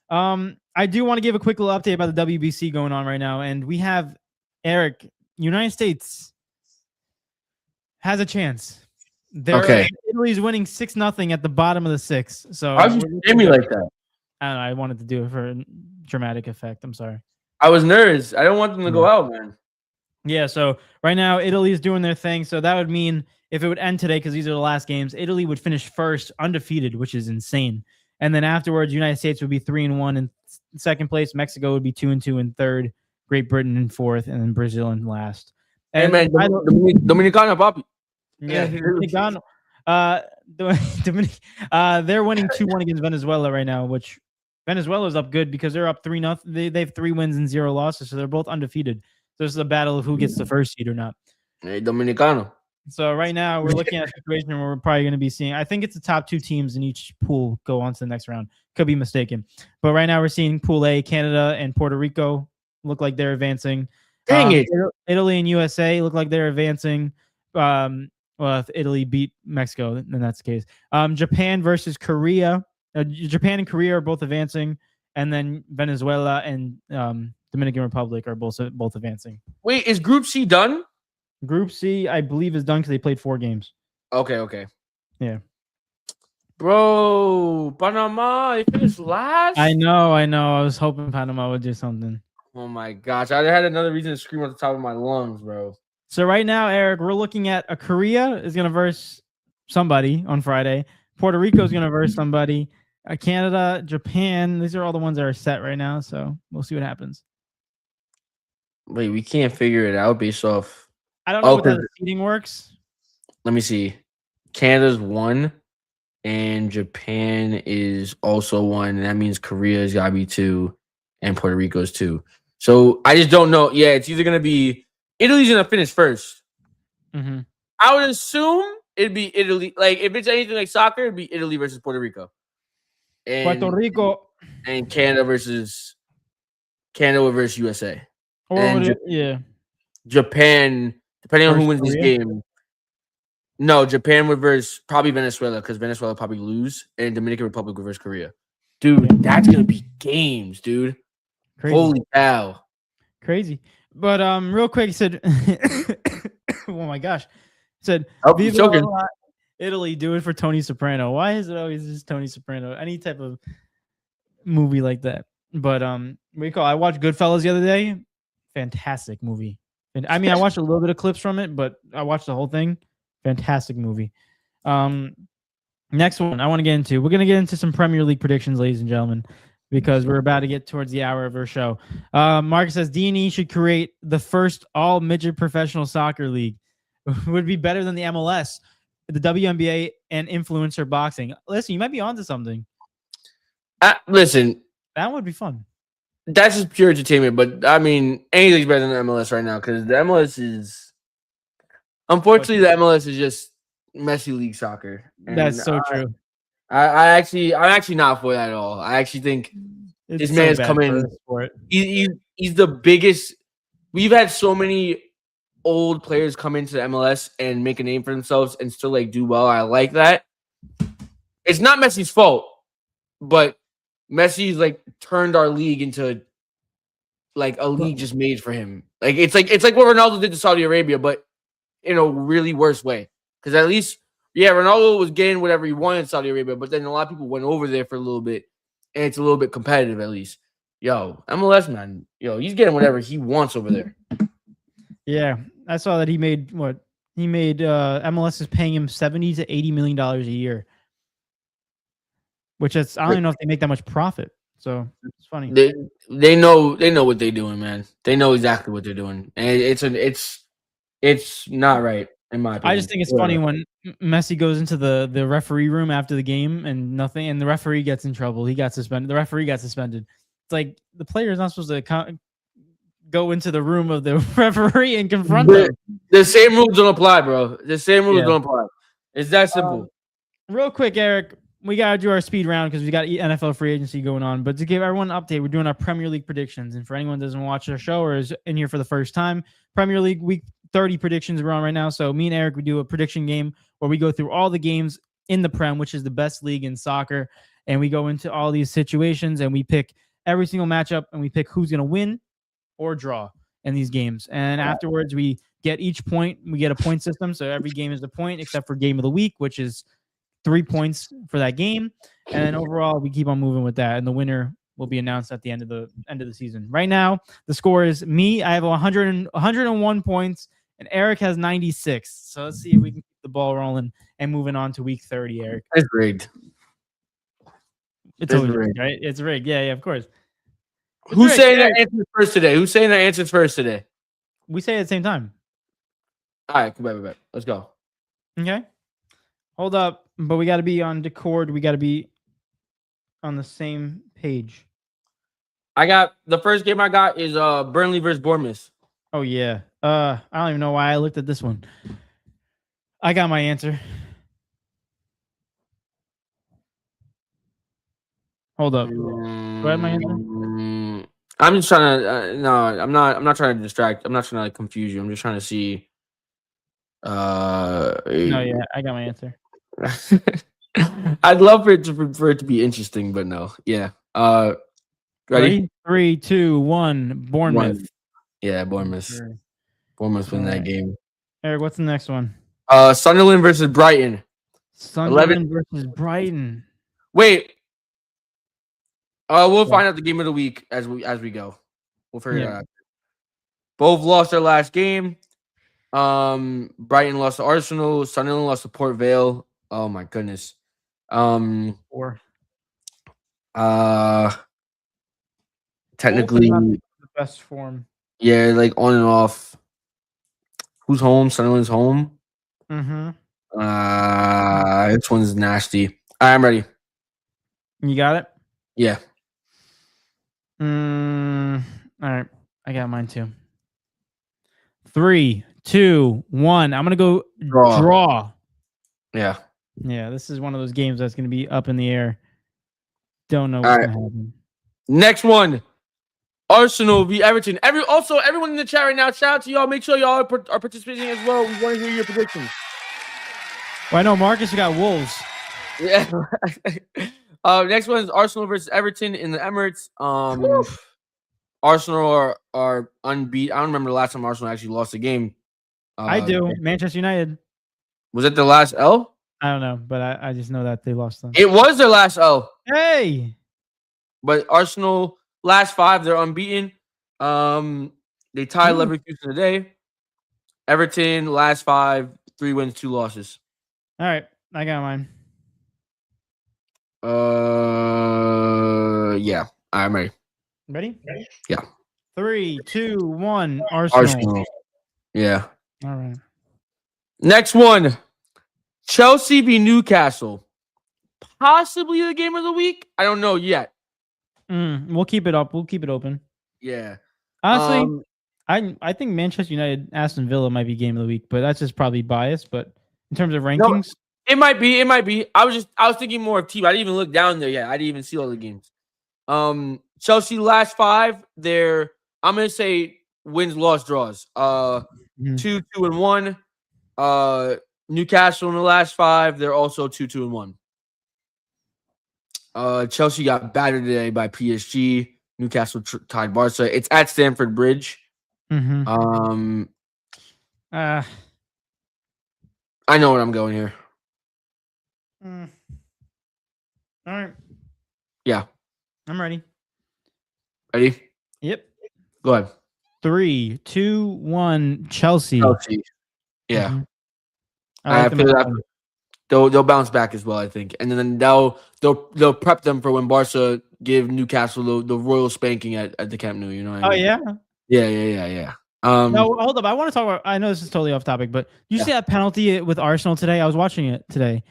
I do want to give a quick little update about the WBC going on right now, and we have Eric. United States has a chance. Okay. Italy's winning 6-0 at the bottom of the 6. So why would you say me like that? I don't know. I wanted to do it for a dramatic effect. I'm sorry. I was nervous. I don't want them to go out, man. Yeah. So right now, Italy's doing their thing. So that would mean if it would end today, because these are the last games, Italy would finish first, undefeated, which is insane. And then afterwards, United States would be 3-1 in second place. Mexico would be 2-2 in third. Great Britain in fourth, and then Brazil in last. And hey, man, Dominicana, Bobby. Yeah, they're winning 2-1 against Venezuela right now, which Venezuela's up good because they're up 3-0. They have 3 wins and 0 losses, so they're both undefeated. So this is a battle of who gets the first seed or not. Hey, Dominicano. So right now we're looking at a situation where we're probably going to be seeing. I think it's the top 2 teams in each pool go on to the next round. Could be mistaken, but right now we're seeing Pool A, Canada and Puerto Rico look like they're advancing. Dang it! Italy and USA look like they're advancing. Well, if Italy beat Mexico, then that's the case. Japan versus Korea. Japan and Korea are both advancing, and then Venezuela and Dominican Republic are both advancing. Wait, is Group C done? Group C, I believe, is done because they played 4 games. Okay. Yeah. Bro, Panama, they finished last? I know. I was hoping Panama would do something. Oh, my gosh. I had another reason to scream at the top of my lungs, bro. So right now, Eric, we're looking at a Korea is going to verse somebody on Friday. Puerto Rico is going to verse somebody. Canada, Japan. These are all the ones that are set right now. So we'll see what happens. Wait, we can't figure it out based off. I don't know how the seeding works. Let me see. Canada's 1, and Japan is also 1. And that means Korea's got to be 2, and Puerto Rico's 2. So I just don't know. Yeah, it's either going to be Italy's going to finish first. Mm-hmm. I would assume it'd be Italy. Like, if it's anything like soccer, it'd be Italy versus Puerto Rico. And, Puerto Rico. And Canada versus USA. Or yeah. Japan, depending on who wins this game. No, Japan would versus probably Venezuela because Venezuela probably lose, and Dominican Republic would versus Korea. Dude, that's gonna be games, dude. Crazy. Holy cow. Crazy. But real quick, he said, oh my gosh. He said, Viva Italy, do it for Tony Soprano. Why is it always just Tony Soprano? Any type of movie like that. But I watched Goodfellas the other day. Fantastic movie. And I mean, I watched a little bit of clips from it, but I watched the whole thing. Fantastic movie. Next one I want to get into. We're going to get into some Premier League predictions, ladies and gentlemen, because we're about to get towards the hour of our show. Mark says D&E should create the first all-midget professional soccer league. Would be better than the MLS, the WNBA, and influencer boxing. Listen, you might be onto something. Listen. That would be fun. That's just pure entertainment, but I mean, anything's better than MLS right now because the MLS is... Unfortunately, the MLS is just messy league soccer. That's so true. I'm actually not for that at all. I actually think this man has come in. He's the biggest. We've had so many old players come into the MLS and make a name for themselves and still like do well. I like that. It's not Messi's fault, but Messi's like turned our league into like a league just made for him. Like it's like what Ronaldo did to Saudi Arabia, but in a really worse way. Because at least, Ronaldo was getting whatever he wanted in Saudi Arabia, but then a lot of people went over there for a little bit, and it's a little bit competitive at least. MLS, man, he's getting whatever he wants over there. Yeah, I saw that he made what? He made MLS is paying him $70 to $80 million a year. Which is, I don't even know if they make that much profit. So it's funny. They know what they're doing, man. They know exactly what they're doing. And it's not right, in my opinion. I just think it's funny when Messi goes into the referee room after the game and the referee gets in trouble. He got suspended. The referee got suspended. It's like the player is not supposed to go into the room of the referee and confront them. The same rules don't apply, bro. The same rules don't apply. It's that simple. Real quick, Eric, we got to do our speed round because we got NFL free agency going on. But to give everyone an update, we're doing our Premier League predictions. And for anyone who doesn't watch our show or is in here for the first time, Premier League week 30 predictions we're on right now. So me and Eric, we do a prediction game where we go through all the games in the Prem, which is the best league in soccer. And we go into all these situations and we pick every single matchup and we pick who's going to win or draw in these games. And afterwards, we get each point. We get a point system. So every game is a point except for game of the week, which is 3 points for that game. And then overall, we keep on moving with that. And the winner will be announced at the end of the season. Right now, the score is me. I have 101 points. And Eric has 96. So let's see if we can keep the ball rolling and moving on to week 30, Eric. It's rigged. It's always rigged, right? It's rigged. Yeah, of course. Who's saying that answers first today? Who's saying that answers first today? We say it at the same time. All right, come back. Let's go. Okay. Hold up. But we got to be on Discord. We got to be on the same page. The first game I got is Burnley versus Bournemouth. Oh, yeah. I don't even know why I looked at this one. I got my answer. Hold up. Do I have my answer? I'm just trying to. No, I'm not trying to distract. I'm not trying to confuse you. I'm just trying to see. No, yeah, I got my answer. I'd love for it to be interesting, but no. Yeah. Ready? 3, 2, 1. Bournemouth. Yeah, Bournemouth. Sure. Bournemouth win that game. Eric, what's the next one? Sunderland versus Brighton. Sunderland versus Brighton. Wait. We'll find out the game of the week as we go. We'll figure it out. Both lost their last game. Brighton lost to Arsenal. Sunderland lost to Port Vale. Oh my goodness. 4. Technically the best form. Yeah, like on and off. Who's home? Sunderland's home. Mm-hmm. This one's nasty. All right, I'm ready. You got it? Yeah. All right. I got mine too. 3, 2, 1. I'm gonna go draw. Yeah. Yeah, this is one of those games that's gonna be up in the air. Don't know what's gonna happen. Next one. Arsenal v Everton. Everyone in the chat right now, shout out to y'all. Make sure y'all are participating as well. We want to hear your predictions. Well, I know Marcus, you got Wolves. Yeah. Next one is Arsenal versus Everton in the Emirates. Arsenal are unbeaten. I don't remember the last time Arsenal actually lost a game. I do. Manchester United. Was it the last L? I don't know, but I just know that they lost them. It was their last L. Hey. But Arsenal last 5, they're unbeaten. They tied Leverkusen today. Everton last 5, 3 wins, 2 losses. All right, I got mine. Yeah, I'm ready. Ready? Yeah. 3, 2, 1. Arsenal. Yeah. All right. Next one. Chelsea v Newcastle. Possibly the game of the week. I don't know yet. We'll keep it up. We'll keep it open. Yeah. Honestly, I think Manchester United Aston Villa might be game of the week, but that's just probably biased. But in terms of rankings, it might be. It might be. I was thinking more of team. I didn't even look down there yet. I didn't even see all the games. Chelsea last 5. I'm gonna say wins, loss, draws. 2, 2, and 1. Newcastle in the last 5. They're also 2, 2, and 1. Chelsea got battered today by PSG. Newcastle tied Barca. It's at Stamford Bridge. I know what I'm going here. All right. Yeah. I'm ready. Ready? Yep. Go ahead. 3, 2, 1. Chelsea. Yeah. I feel that they'll bounce back as well, I think, and then they'll prep them for when Barca give Newcastle the royal spanking at the Camp Nou. You know what I mean? Yeah. No, hold up. I want to talk about. I know this is totally off topic, but you see that penalty with Arsenal today? I was watching it today.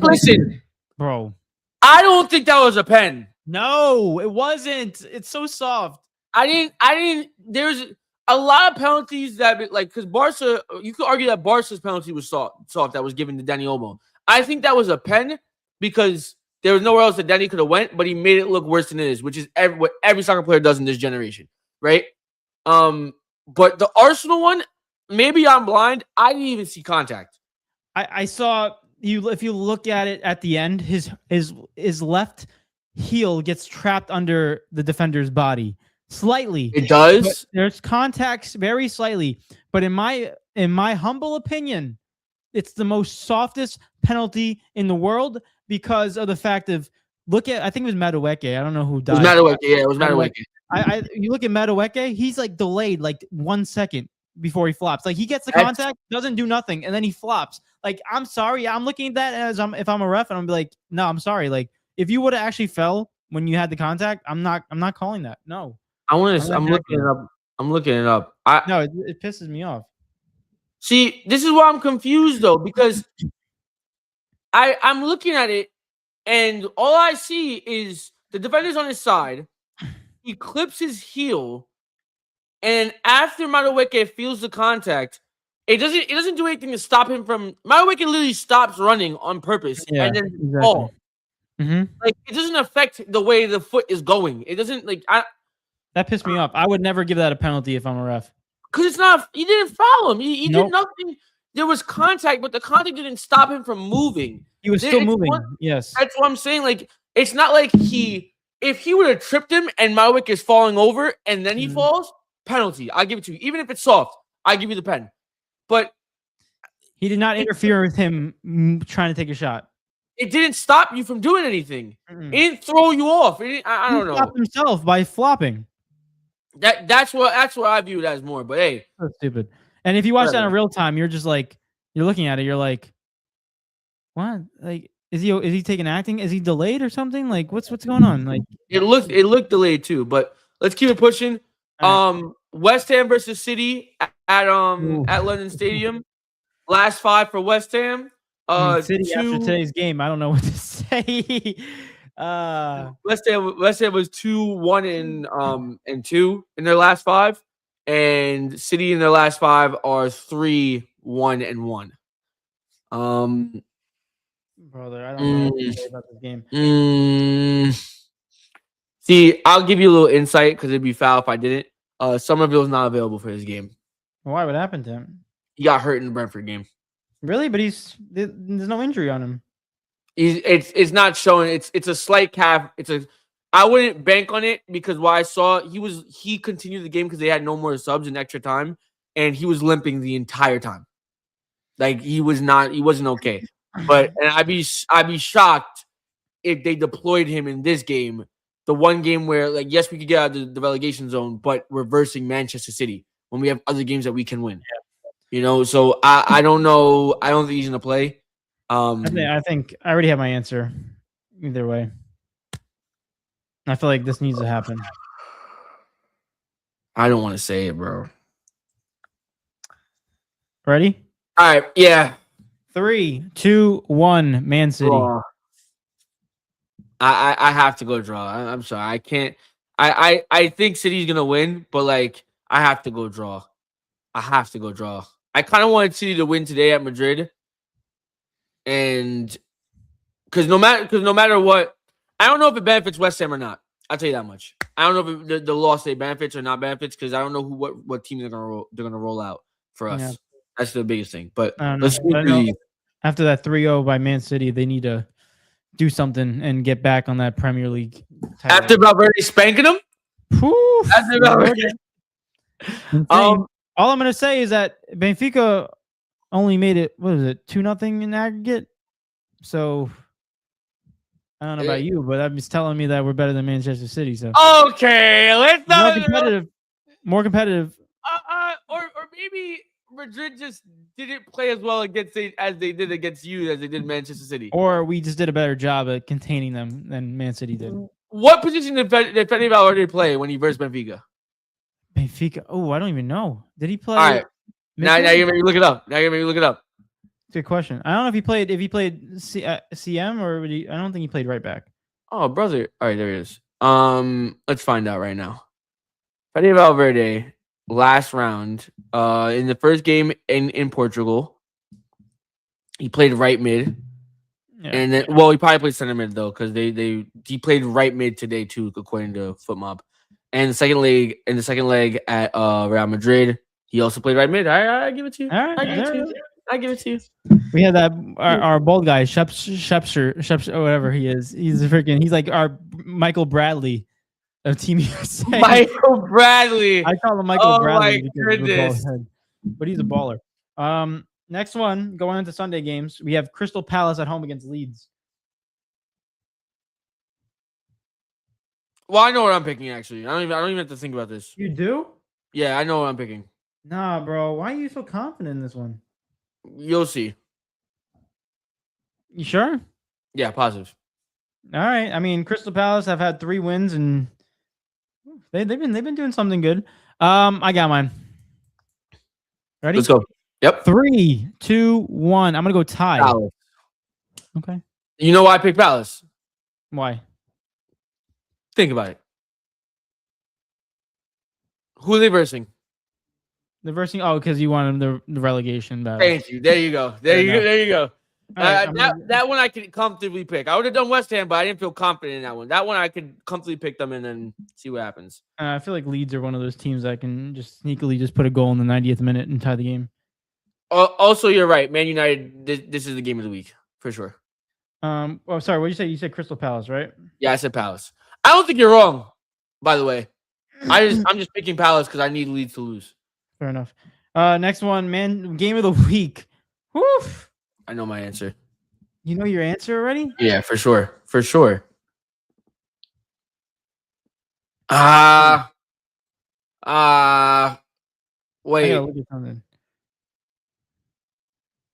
Listen, bro. I don't think that was a pen. No, it wasn't. It's so soft. I didn't. There's a lot of penalties that because Barca. You could argue that Barca's penalty was soft that was given to Dani Olmo. I think that was a pen because there was nowhere else that Danny could have went, but he made it look worse than it is, which is what every soccer player does in this generation, right? But the Arsenal one, maybe I'm blind. I didn't even see contact. I saw you. If you look at it at the end, his left heel gets trapped under the defender's body slightly. It does. There's contacts very slightly, but in my humble opinion, it's the most softest penalty in the world because of the fact of I think it was Madueke. I don't know who died. It was Madueke. Yeah, it was Madueke. You look at Madueke, he's like delayed like 1 second before he flops. Like he gets the contact, doesn't do nothing, and then he flops. Like, I'm sorry. I'm looking at that as if I'm a ref, and I'm like, no, I'm sorry. Like, if you would have actually fell when you had the contact, I'm not calling that. No. I'm looking it up. I'm looking it up. No, it pisses me off. See, this is why I'm confused though, because I'm looking at it, and all I see is the defender's on his side. He clips his heel, and after Madueke feels the contact, it doesn't do anything to stop him from. Madueke literally stops running on purpose, and then falls. Like, it doesn't affect the way the foot is going. It doesn't that pissed me off. I would never give that a penalty if I'm a ref. Because it's not. He didn't foul him. He did nothing. There was contact, but the contact didn't stop him from moving. He was still moving. Yes, that's what I'm saying. Like, it's not like if he would have tripped him and Madueke is falling over and then he falls, penalty. I'll give it to you. Even if it's soft, I give you the pen. But he did not interfere with him trying to take a shot. It didn't stop you from doing anything. It didn't throw you off. I don't know. He stopped himself by flopping. That's what I view it as more. But hey, so stupid. And if you watch that in real time, you're just like, you're looking at it, you're like, what? Like, is he taking acting? Is he delayed or something? Like, what's going on? Like, it looked delayed too. But let's keep it pushing. West Ham versus City at London Stadium. Last 5 for West Ham. City after today's game, I don't know what to say. West Ham was 2-1 and 2 in their last 5, and City in their last 5 are 3-1 and 1. Brother, I don't know what to say about this game. See, I'll give you a little insight because it'd be foul if I didn't. Somerville's not available for this game. Why? What happened to him? He got hurt in the Brentford game. Really? But there's no injury on him. It's not showing. It's a slight calf. I wouldn't bank on it because what I saw, he continued the game because they had no more subs in extra time, and he was limping the entire time. Like he wasn't okay. But and I'd be shocked if they deployed him in this game, the one game where like yes we could get out of the relegation zone, but reversing Manchester City when we have other games that we can win. You know, so I don't know. I don't think he's gonna play. I think I already have my answer. Either way, I feel like this needs to happen. I don't want to say it, bro. Ready? All right, yeah. 3, 2, 1. Man City. Draw. I have to go draw. I'm sorry, I can't. I think City's gonna win, but like I have to go draw. I have to go draw. I kind of wanted City to win today at Madrid, and because no matter what, I don't know if it benefits West Ham or not. I'll tell you that much. I don't know if the loss they benefits or not benefits because I don't know what team they're gonna roll out for us. Yeah. That's the biggest thing. But let's after that 3-0 by Man City, they need to do something and get back on that Premier League title. After Valverde spanking them? After Valverde. All I'm going to say is that Benfica only made it, 2-0 in aggregate? So, I don't know about you, but that was telling me that we're better than Manchester City. So okay, let's not... More competitive. Or maybe Madrid just didn't play as well as they did against you as they did Manchester City. Or we just did a better job at containing them than Man City did. What position did Fede Valverde play when he versed Benfica? Benfica. Oh, I don't even know. Did he play? All right. Now you're making me look it up. Good question. I don't know if he played CM or I don't think he played right back. Oh, brother. All right, there it is. Let's find out right now. Fede Valverde last round in the first game in Portugal. He played right mid. Yeah. And then he probably played center mid though cuz he played right mid today too according to FootMob. And the second leg at Real Madrid, he also played right mid. I give it to you. All right, I give it to you. We had that our bald guy, Shepster, or whatever he is. He's like our Michael Bradley of Team USA. Michael Bradley. I call him Michael Bradley because of the bald head, but he's a baller. Next one, going into Sunday games, we have Crystal Palace at home against Leeds. Well, I know what I'm picking actually. I don't even have to think about this. You do? Yeah, I know what I'm picking. Nah, bro. Why are you so confident in this one? You'll see. You sure? Yeah, positive. All right. I mean, Crystal Palace have had 3 wins and they've been doing something good. I got mine. Ready? Let's go. Yep. 3, 2, 1. I'm gonna go tie. Palace. Okay. You know why I picked Palace? Why? Think about it. Who are they versing? They're versing. Oh, because you wanted the relegation battle. Thank you. There you go. There you go. Right, that one I could comfortably pick. I would have done West Ham, but I didn't feel confident in that one. That one I could comfortably pick them and then see what happens. I feel like Leeds are one of those teams that can just sneakily just put a goal in the 90th minute and tie the game. Also, you're right. Man United, this is the game of the week for sure. Oh, sorry. What did you say? You said Crystal Palace, right? Yeah, I said Palace. I don't think you're wrong, by the way. I'm just picking Palace because I need Leeds to lose. Fair enough. Next one, man. Game of the week. Woof. I know my answer. You know your answer already? Yeah, for sure. Wait. I gotta look at something.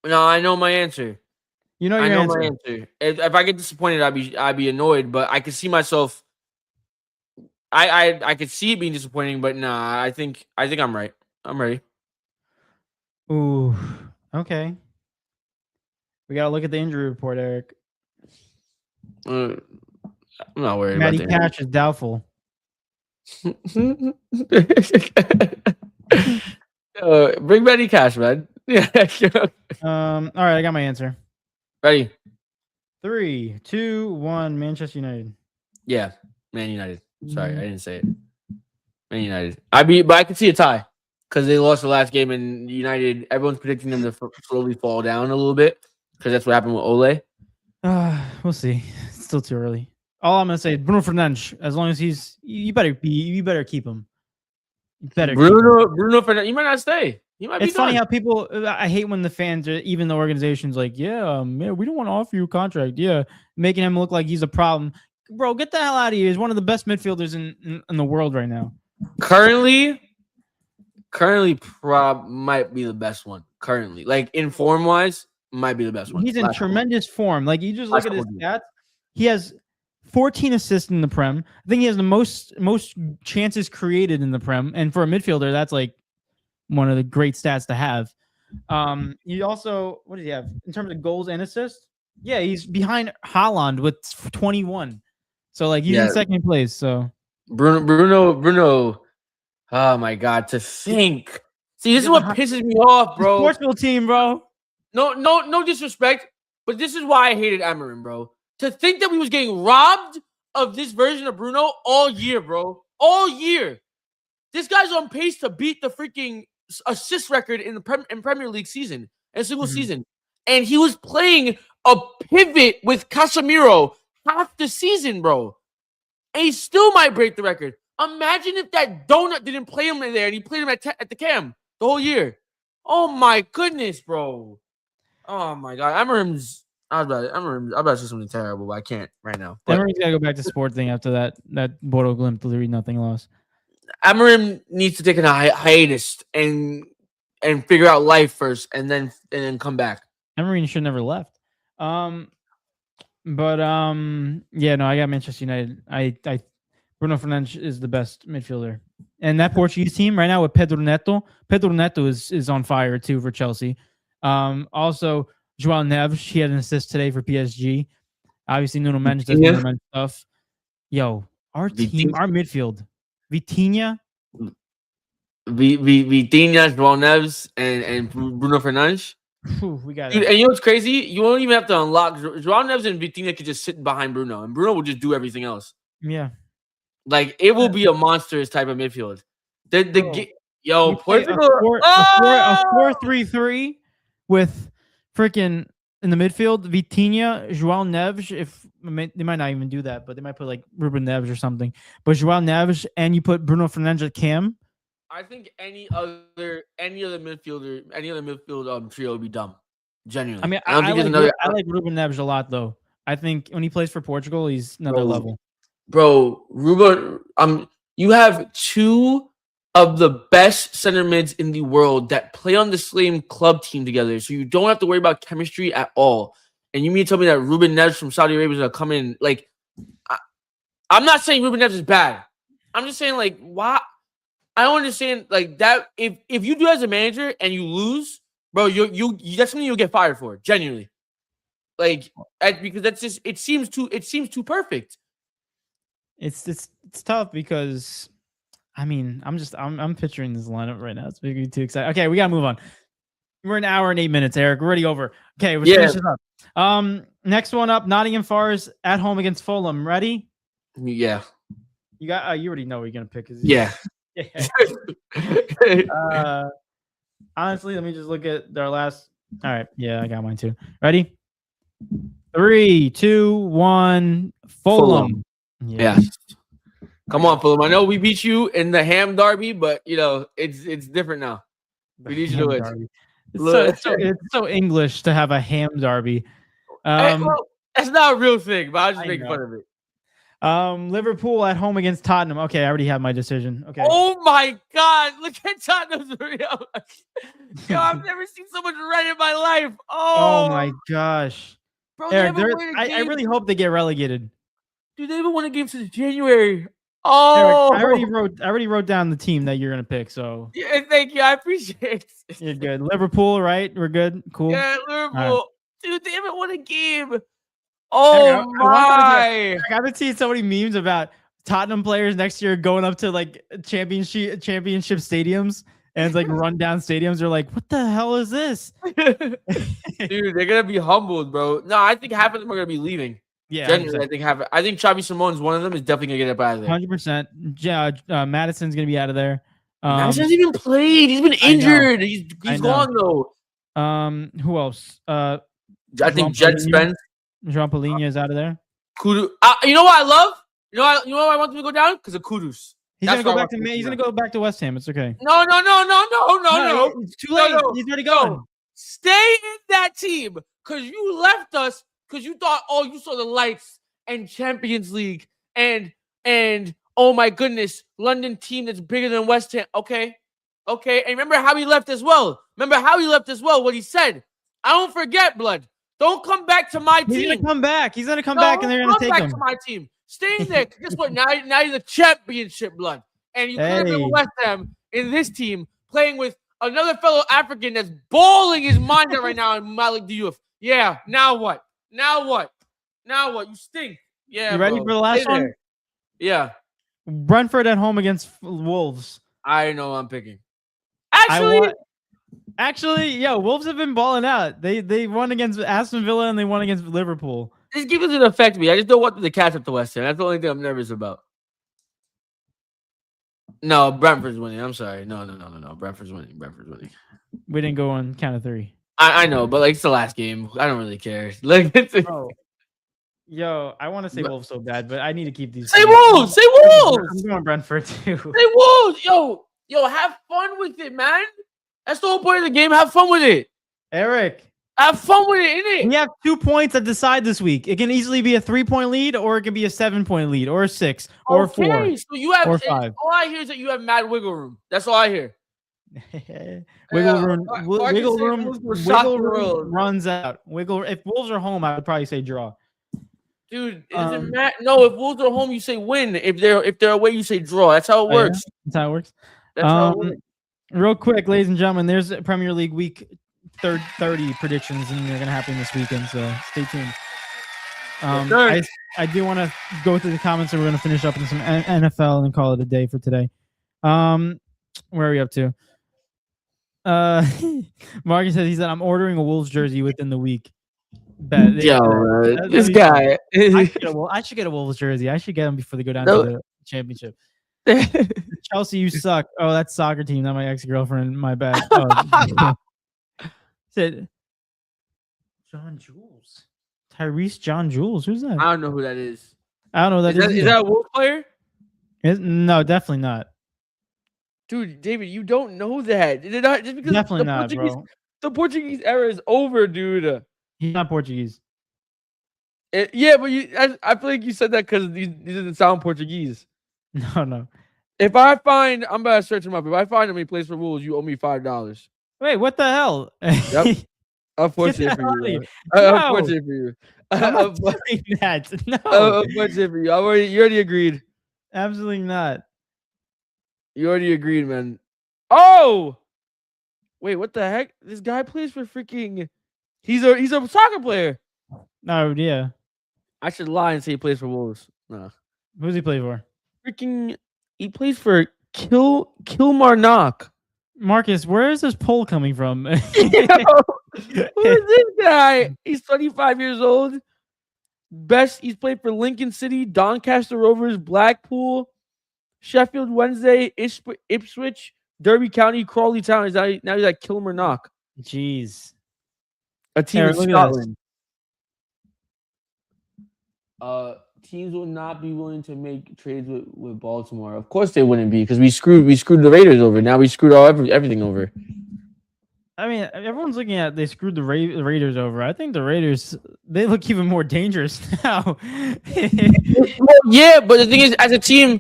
No, I know my answer. You know your answer. My answer. If I get disappointed, I'd be annoyed. But I could see myself. I could see it being disappointing, but nah. I think I'm right. I'm ready. Ooh. Okay. We gotta look at the injury report, Eric. I'm not worried Matty about that. Cash is doubtful. Bring Matty Cash, man. Yeah. All right, I got my answer. Ready? 3, 2, 1. Manchester United. Yeah, Man United. Sorry, I didn't say it. Man United. But I could see a tie. because they lost the last game, and United. Everyone's predicting them to slowly fall down a little bit because that's what happened with Ole. We'll see. It's still too early. All I'm gonna say, Bruno Fernandes. As long as you better keep him. Bruno Fernandes. You might not stay. It's funny how people. I hate when the fans, even the organization's like, yeah, we don't want to offer you a contract. Yeah, making him look like he's a problem. Bro, get the hell out of here. He's one of the best midfielders in the world right now. Currently, might be the best one. Currently, like in form wise, might be the best one. He's in tremendous form. Like you just look at his stats. He has 14 assists in the Prem. I think he has the most chances created in the Prem. And for a midfielder, that's like one of the great stats to have. He also, what did he have in terms of goals and assists? Yeah, he's behind Haaland with 21. So like he's in second place. So Bruno. Oh my God, to think. See, this is what pisses me off, bro. Portugal team, bro. No disrespect, but this is why I hated Amorim, bro. To think that we was getting robbed of this version of Bruno all year, bro. All year. This guy's on pace to beat the freaking assist record in Premier League season, in a single season. And he was playing a pivot with Casemiro half the season, bro. And he still might break the record. Imagine if that donut didn't play him in there and he played him at the cam the whole year. Oh my goodness, bro. Oh my God. I'm about to say something terrible, but I can't right now. Amorim's got to go back to sport thing after that Bodo Glimt 3-0 loss. Amorim needs to take a hiatus and figure out life first, and then come back. Amorim should never left. Yeah, no, I got Manchester United. I Bruno Fernandes is the best midfielder, and that Portuguese team right now with Pedro Neto. Pedro Neto is on fire too for Chelsea. Also João Neves, he had an assist today for PSG. Obviously, Nuno Mendes does Nuno Mendes stuff. Yo, our team, our midfield. Vitinha, João Neves, and Bruno Fernandes. We got it. And you know what's crazy? You won't even have to unlock. João Neves and Vitinha could just sit behind Bruno, and Bruno will just do everything else. Yeah. Like, it will be a monstrous type of midfield. Portugal. A 4-3-3 with freaking in the midfield, Vitinha, João Neves. They might not even do that, but they might put like Ruben Neves or something. But João Neves, and you put Bruno Fernandes at cam. I think any other midfield trio would be dumb. Genuinely. I mean, I like Ruben Neves a lot, though. I think when he plays for Portugal, he's another level. Bro, Ruben, you have two of the best center mids in the world that play on the same club team together, so you don't have to worry about chemistry at all. And you mean to tell me that Ruben Neves from Saudi Arabia is going to come in? Like, I'm not saying Ruben Neves is bad. I'm just saying, like, why? I don't understand, like, that. If you do as a manager and you lose, bro, that's something you'll get fired for. Genuinely, like, because that's just it seems too perfect. It's tough because, I mean, I'm picturing this lineup right now. It's making me too excited. Okay, we gotta move on. We're an hour and 8 minutes, Eric. We're already over. Okay, let's finish this up. Next one up, Nottingham Forest at home against Fulham. Ready? Yeah. You got. You already know what you're gonna pick. Yeah. Honestly, let me just look at their last. All right. Yeah, I got mine too. Ready? 3, 2, 1. Fulham. Yeah. Come on, Fulham. I know we beat you in the Ham Derby, but it's different now. We need you to win. It's so English to have a Ham Derby. That's not a real thing, but I was just making fun of it. Liverpool at home against Tottenham. Okay, I already have my decision. Okay. Oh my God! Look at Tottenham's Yo, I've never seen so much red in my life. Oh my gosh, bro! Eric, I really hope they get relegated. Dude, they haven't won a game since January. Oh, Eric, I already wrote down the team that you're gonna pick. So yeah, thank you. I appreciate it. You're good. Liverpool, right? We're good. Cool. Yeah, Liverpool. Right. Dude, they haven't won a game. Oh my! I gotta see so many memes about Tottenham players next year going up to like championship stadiums and it's like rundown stadiums. They're like, what the hell is this? Dude, they're gonna be humbled, bro. No, I think half of them are gonna be leaving. Yeah, genuinely, I think Xavi Simon's one of them is definitely gonna get up out of there. 100%. Madison's gonna be out of there. Nash hasn't even played. He's been injured. He's gone though. Who else? I think Jet Spence. Jean Paulinho is out of there. Kudu. You know what I love? You know why I want him to go down? Because of Kudus. He's gonna go back to He's gonna go back to West Ham. It's okay. No. It's too late. He's already gone. Stay in that team because you left us because you thought, you saw the lights and Champions League and oh my goodness, London team that's bigger than West Ham. Okay. And remember how he left as well. What he said. I don't forget, blood. Don't come back to my team. He's gonna come back. And they're gonna take him. Come back to my team. Stay in there. Guess what? Now you're the championship, blood. And you could have been West Ham in this team playing with another fellow African that's bawling his mind out right now in Malik Diouf. Yeah. Now what? You stink. Yeah. You ready for the last one? Yeah. Brentford at home against Wolves. I know I'm picking. Actually, Wolves have been balling out. They won against Aston Villa and they won against Liverpool. This game doesn't affect me. I just don't want them to catch up to West Ham. That's the only thing I'm nervous about. No, Brentford's winning. I'm sorry. No. Brentford's winning. We didn't go on count of 3. I know, but it's the last game. I don't really care. I want to say Wolves so bad, but I need to keep these. Say Wolves. I'm going Brentford too. Say Wolves. Yo, have fun with it, man. That's the whole point of the game. Have fun with it. Eric. Have fun with it, innit? We have 2 points that decide this week. It can easily be a 3-point lead, or it can be a 7-point lead, or a 6, or 4. So you have or 5. All I hear is that you have mad wiggle room. That's all I hear. Wiggle room runs out. If Wolves are home, I would probably say draw. Dude, it doesn't matter. No, if Wolves are home, you say win. If they're away, you say draw. That's how it works. That's how it works. Real quick, ladies and gentlemen, there's Premier League week 30 predictions, and they're gonna happen this weekend. So stay tuned. I do want to go through the comments, and we're gonna finish up with some NFL and call it a day for today. Where are we up to? Marcus said I'm ordering a Wolves jersey within the week. This guy. I should get a Wolves jersey. I should get them before they go down to the championship. Chelsea, you suck. Oh, that's soccer team, not my ex-girlfriend. My bad. Said John Jules. Tyrese John Jules. Who's that? I don't know who that is. I don't know who that is. Is that a Wolves player? No, definitely not. Dude, David, you don't know that. Just because definitely not, bro. The Portuguese era is over, dude. He's not Portuguese. But I feel like you said that because he doesn't sound Portuguese. No. If I find, I'm about to search him up. If I find him, he plays for Wolves, you owe me $5. Wait, what the hell? Yep. Unfortunate for you. Unfortunate for you. I'm not doing that. No. Unfortunate for you. You already agreed. Absolutely not. You already agreed, man. Oh! Wait, what the heck? This guy plays for freaking... He's a soccer player. Oh, yeah. I should lie and say he plays for Wolves. No. Who's he play for? He plays for Kilmarnock. Marcus, where is this poll coming from? Who is this guy? He's 25 years old. He's played for Lincoln City, Doncaster Rovers, Blackpool, Sheffield Wednesday, Ipswich, Derby County, Crawley Town. Now he's at Kilmarnock. Jeez. A team in Scotland. Teams will not be willing to make trades with Baltimore. Of course they wouldn't be, because we screwed the Raiders over. Now we screwed everything over. I mean, everyone's looking at they screwed the Raiders over. I think the Raiders, they look even more dangerous now. Well, yeah, but the thing is, as a team,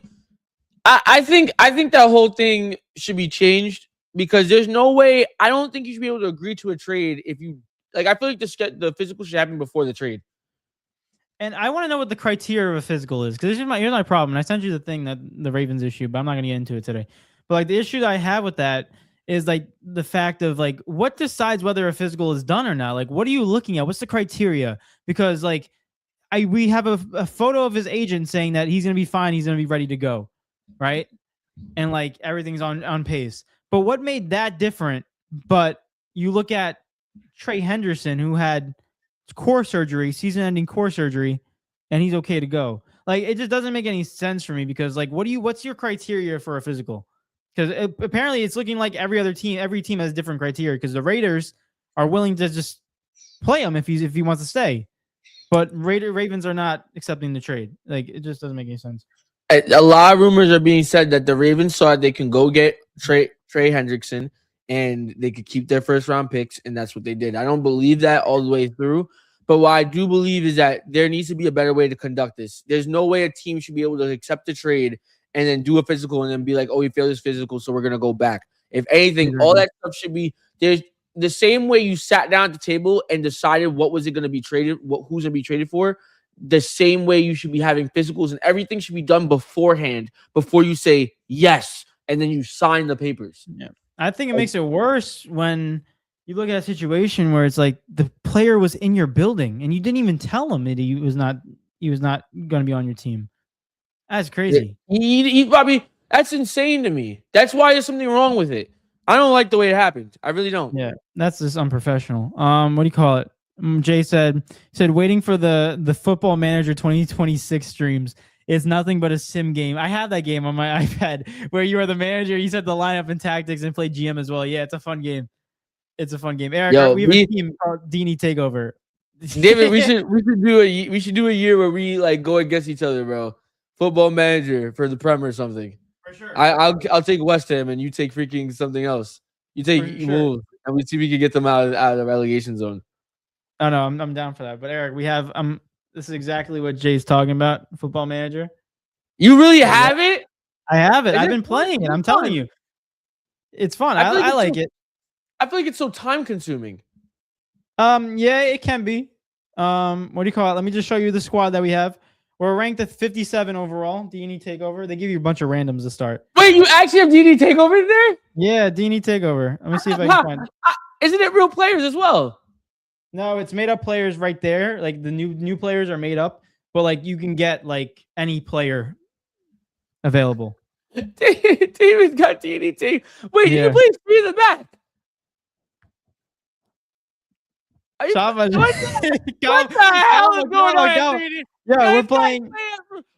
I think that whole thing should be changed, because there's no way. I don't think you should be able to agree to a trade if you like. I feel like the physical should happen before the trade. And I want to know what the criteria of a physical is, because here's my problem. And I sent you the thing that the Ravens issue, but I'm not going to get into it today. But like the issue that I have with that is like the fact of like what decides whether a physical is done or not. Like, what are you looking at? What's the criteria? Because like we have a photo of his agent saying that he's going to be fine. He's going to be ready to go. Right. And like everything's on pace. But what made that different? But you look at Trey Henderson, who had core surgery, season-ending core surgery, and he's okay to go. Like, it just doesn't make any sense for me, because like, what's your criteria for a physical? because apparently it's looking like every team has different criteria. Because the Raiders are willing to just play him if he wants to stay, but Ravens are not accepting the trade. Like it just doesn't make any sense. A lot of rumors are being said that the Ravens saw they can go get Trey Hendrickson and they could keep their first round picks, and that's what they did. I don't believe that all the way through, but what I do believe is that there needs to be a better way to conduct this. There's no way a team should be able to accept the trade and then do a physical and then be like, oh, we failed this physical, so we're going to go back. If anything, all that stuff should be there's the same way you sat down at the table and decided what was it going to be traded, who's going to be traded for. The same way you should be having physicals and everything should be done beforehand before you say yes and then you sign the papers. Yeah, I think it makes it worse when you look at a situation where it's like the player was in your building and you didn't even tell him that he was not going to be on your team. That's crazy. He probably that's insane to me. That's why there's something wrong with it. I don't like the way it happened. I really don't. Yeah, that's just unprofessional. What do you call it? Jay said waiting for the Football Manager 2026 streams is nothing but a sim game. I have that game on my iPad where you are the manager, you set the lineup and tactics and play GM as well. Yeah, it's a fun game. It's a fun game. Eric, we have a team called D&E Takeover. David, we should do a year where we like go against each other, bro. Football Manager for the Prem or something. For sure. I'll take West Ham and you take freaking something else. You take Wolves and we see if we can get them out of the relegation zone. Oh no, I'm down for that. But Eric, we have this is exactly what Jay's talking about. Football Manager. You really have it? I have it. I've been playing it. I'm telling you, it's fun. I like it. I feel like it's so time consuming. Yeah, it can be. What do you call it? Let me just show you the squad that we have. We're ranked at 57 overall. D&E Takeover. They give you a bunch of randoms to start. Wait, you actually have D&E Takeover in there? Yeah, D&E Takeover. Let me see if I can find it. Isn't it real players as well? No, it's made up players right there. Like the new players are made up, but like you can get like any player available. David got D&E Takeover. Wait, you can play 3 in the back. What the hell is going on? Yeah, we're playing.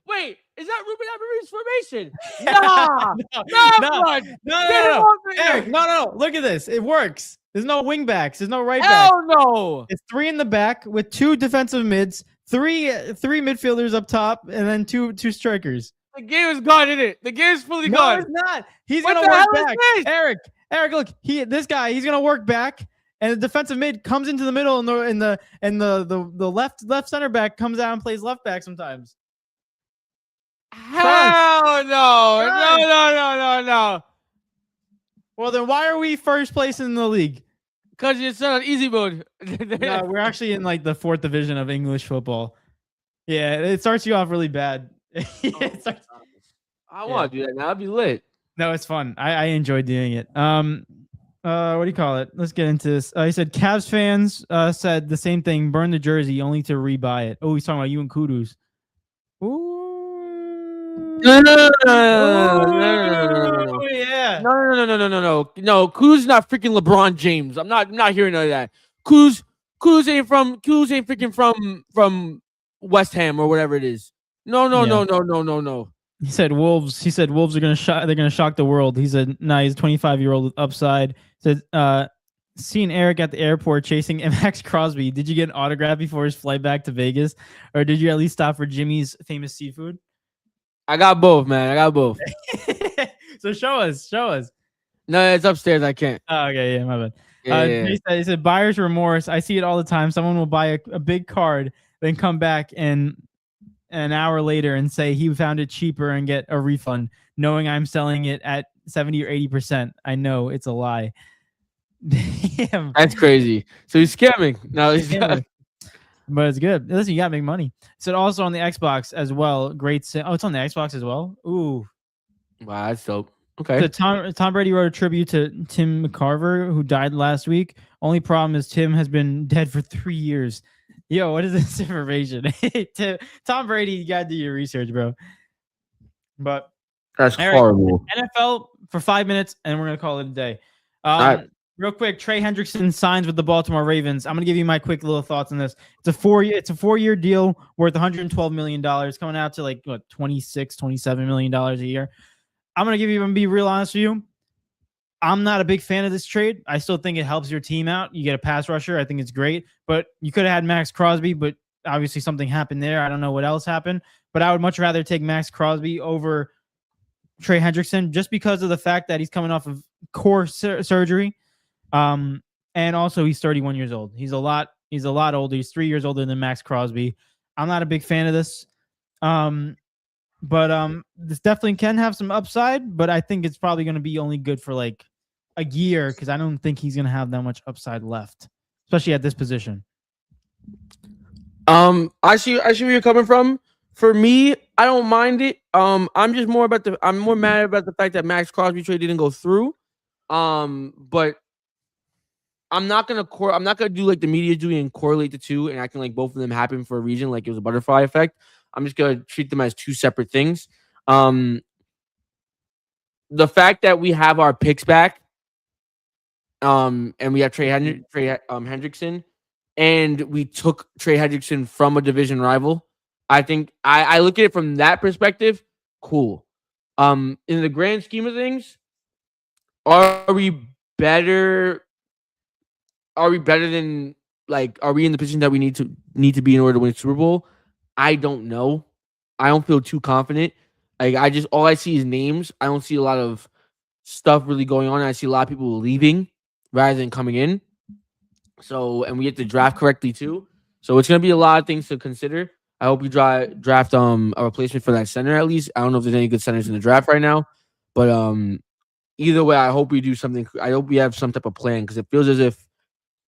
Wait, is that Ruben Amorim's formation? No. Eric, no. Look at this. It works. There's no wing backs. There's no right backs. Hell no. It's 3 in the back with 2 defensive mids, three midfielders up top, and then two strikers. The game is gone, isn't it? The game is fully gone. No, it's not. He's gonna work back. Eric, look, he's gonna work back. And the defensive mid comes into the middle, and the left center back comes out and plays left back sometimes. Hell no. Well, then why are we first place in the league? Because it's on easy mode. No, we're actually in like the 4th division of English football. Yeah, it starts you off really bad. I want to do that now. I'd be lit. No, it's fun. I enjoy doing it. What do you call it? Let's get into this. He said Cavs fans said the same thing. Burn the jersey only to rebuy it. Oh, he's talking about you and Kudus. Ooh. No. Yeah. No. Kuz is not freaking LeBron James. I'm not hearing none of that. Kuz ain't freaking from West Ham or whatever it is. No. He said Wolves are gonna shock. They're gonna shock the world. He said, "Nah, he's a 25-year-old with upside." He said, "Seeing Eric at the airport chasing Max Crosby. Did you get an autograph before his flight back to Vegas, or did you at least stop for Jimmy's famous seafood?" I got both, man. I got both. So show us. No, it's upstairs. I can't. Oh, okay, yeah, my bad. Yeah. He said, buyer's remorse. I see it all the time. Someone will buy a big card, then come back and an hour later and say he found it cheaper and get a refund, knowing I'm selling it at 70 or 80%. I know it's a lie. Damn. That's crazy. So he's scamming. No, he's scamming. But it's good. Listen, you gotta make money. So also on the Xbox as well. Great. Oh, it's on the Xbox as well. Ooh. Wow, that's dope. Okay. So Tom Brady wrote a tribute to Tim McCarver, who died last week. Only problem is Tim has been dead for 3 years. Yo, what is this information? Tom Brady, you gotta do your research, bro. But that's horrible. NFL for 5 minutes, and we're gonna call it a day. All right. Real quick, Trey Hendrickson signs with the Baltimore Ravens. I'm gonna give you my quick little thoughts on this. It's a 4-year deal worth $112 million, coming out to like what $26, $27 million a year. I'm gonna be real honest with you. I'm not a big fan of this trade. I still think it helps your team out. You get a pass rusher. I think it's great. But you could have had Max Crosby, but obviously something happened there. I don't know what else happened. But I would much rather take Max Crosby over Trey Hendrickson just because of the fact that he's coming off of core surgery. And also he's 31 years old. He's a lot older. He's 3 years older than Max Crosby. I'm not a big fan of this. But this definitely can have some upside, but I think it's probably going to be only good for like a year because I don't think he's going to have that much upside left, especially at this position. I see where you're coming from. For me, I don't mind it. I'm more mad about the fact that Max Crosby trade didn't go through. But I'm not gonna do like the media doing and correlate the two and acting like both of them happened for a reason, like it was a butterfly effect. I'm just gonna treat them as two separate things. The fact that we have our picks back, and we have Trey Hendrickson, and we took Trey Hendrickson from a division rival. I think I look at it from that perspective. Cool. In the grand scheme of things, are we better? Are we better than are we in the position that we need to be in order to win a Super Bowl? I don't know. I don't feel too confident. All I see is names. I don't see a lot of stuff really going on. I see a lot of people leaving rather than coming in. So, and we have to draft correctly too. So it's gonna be a lot of things to consider. I hope you draft a replacement for that center at least. I don't know if there's any good centers in the draft right now, but either way, I hope we do something. I hope we have some type of plan because it feels as if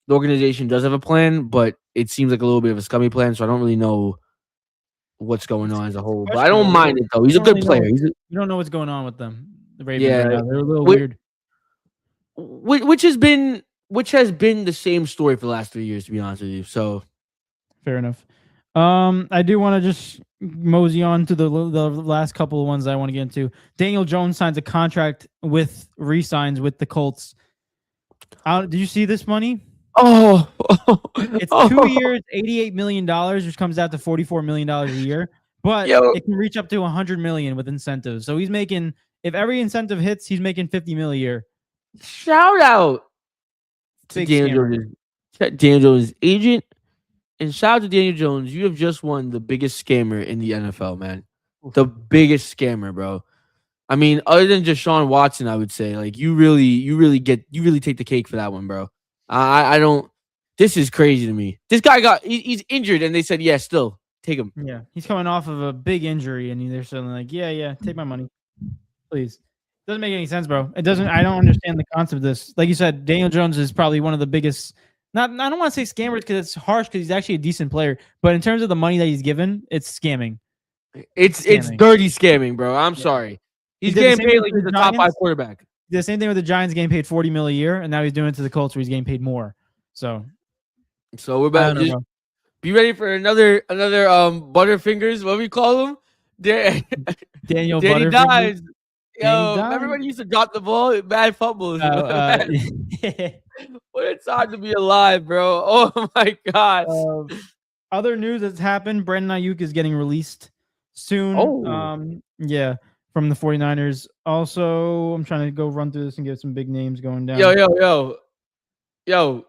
the organization does have a plan, but it seems like a little bit of a scummy plan. So I don't really know what's going on as a whole. But I don't mind it though. He's a good player. You don't know what's going on with them. The Ravens right now. They're a little weird. Which has been the same story for the last 3 years, to be honest with you. So fair enough. I do want to just mosey on to the last couple of ones I want to get into. Daniel Jones signs a contract re-signs with the Colts. Did you see this money? Oh, it's 2 years, $88 million, which comes out to $44 million a year. But it can reach up to $100 million with incentives. So he's making, if every incentive hits, he's making $50 million a year. Shout out to Daniel Jones' agent. And shout out to Daniel Jones. You have just won the biggest scammer in the NFL, man. The biggest scammer, bro. I mean, other than Deshaun Watson, I would say, like, you really take the cake for that one, bro. I don't. This is crazy to me. This guy he's injured, and they said, yeah, still take him. Yeah, he's coming off of a big injury, and they're saying like, yeah, take my money, please. Doesn't make any sense, bro. It doesn't. I don't understand the concept of this. Like you said, Daniel Jones is probably one of the biggest. I don't want to say scammers because it's harsh because he's actually a decent player. But in terms of the money that he's given, it's scamming. It's dirty scamming, bro. I'm sorry. He's getting paid like he's a top 5 quarterback. The same thing with the Giants getting paid $40 million a year, and now he's doing it to the Colts where he's getting paid more. So we're about to be ready for another Butterfingers. What do we call him? Daniel Danny Dimes. Yo, everybody used to drop the ball. Bad fumbles. What a time to be alive, bro. Oh, my God. Other news that's happened, Brandon Ayuk is getting released soon. Yeah, from the 49ers. Also, I'm trying to go run through this and get some big names going down. Yo.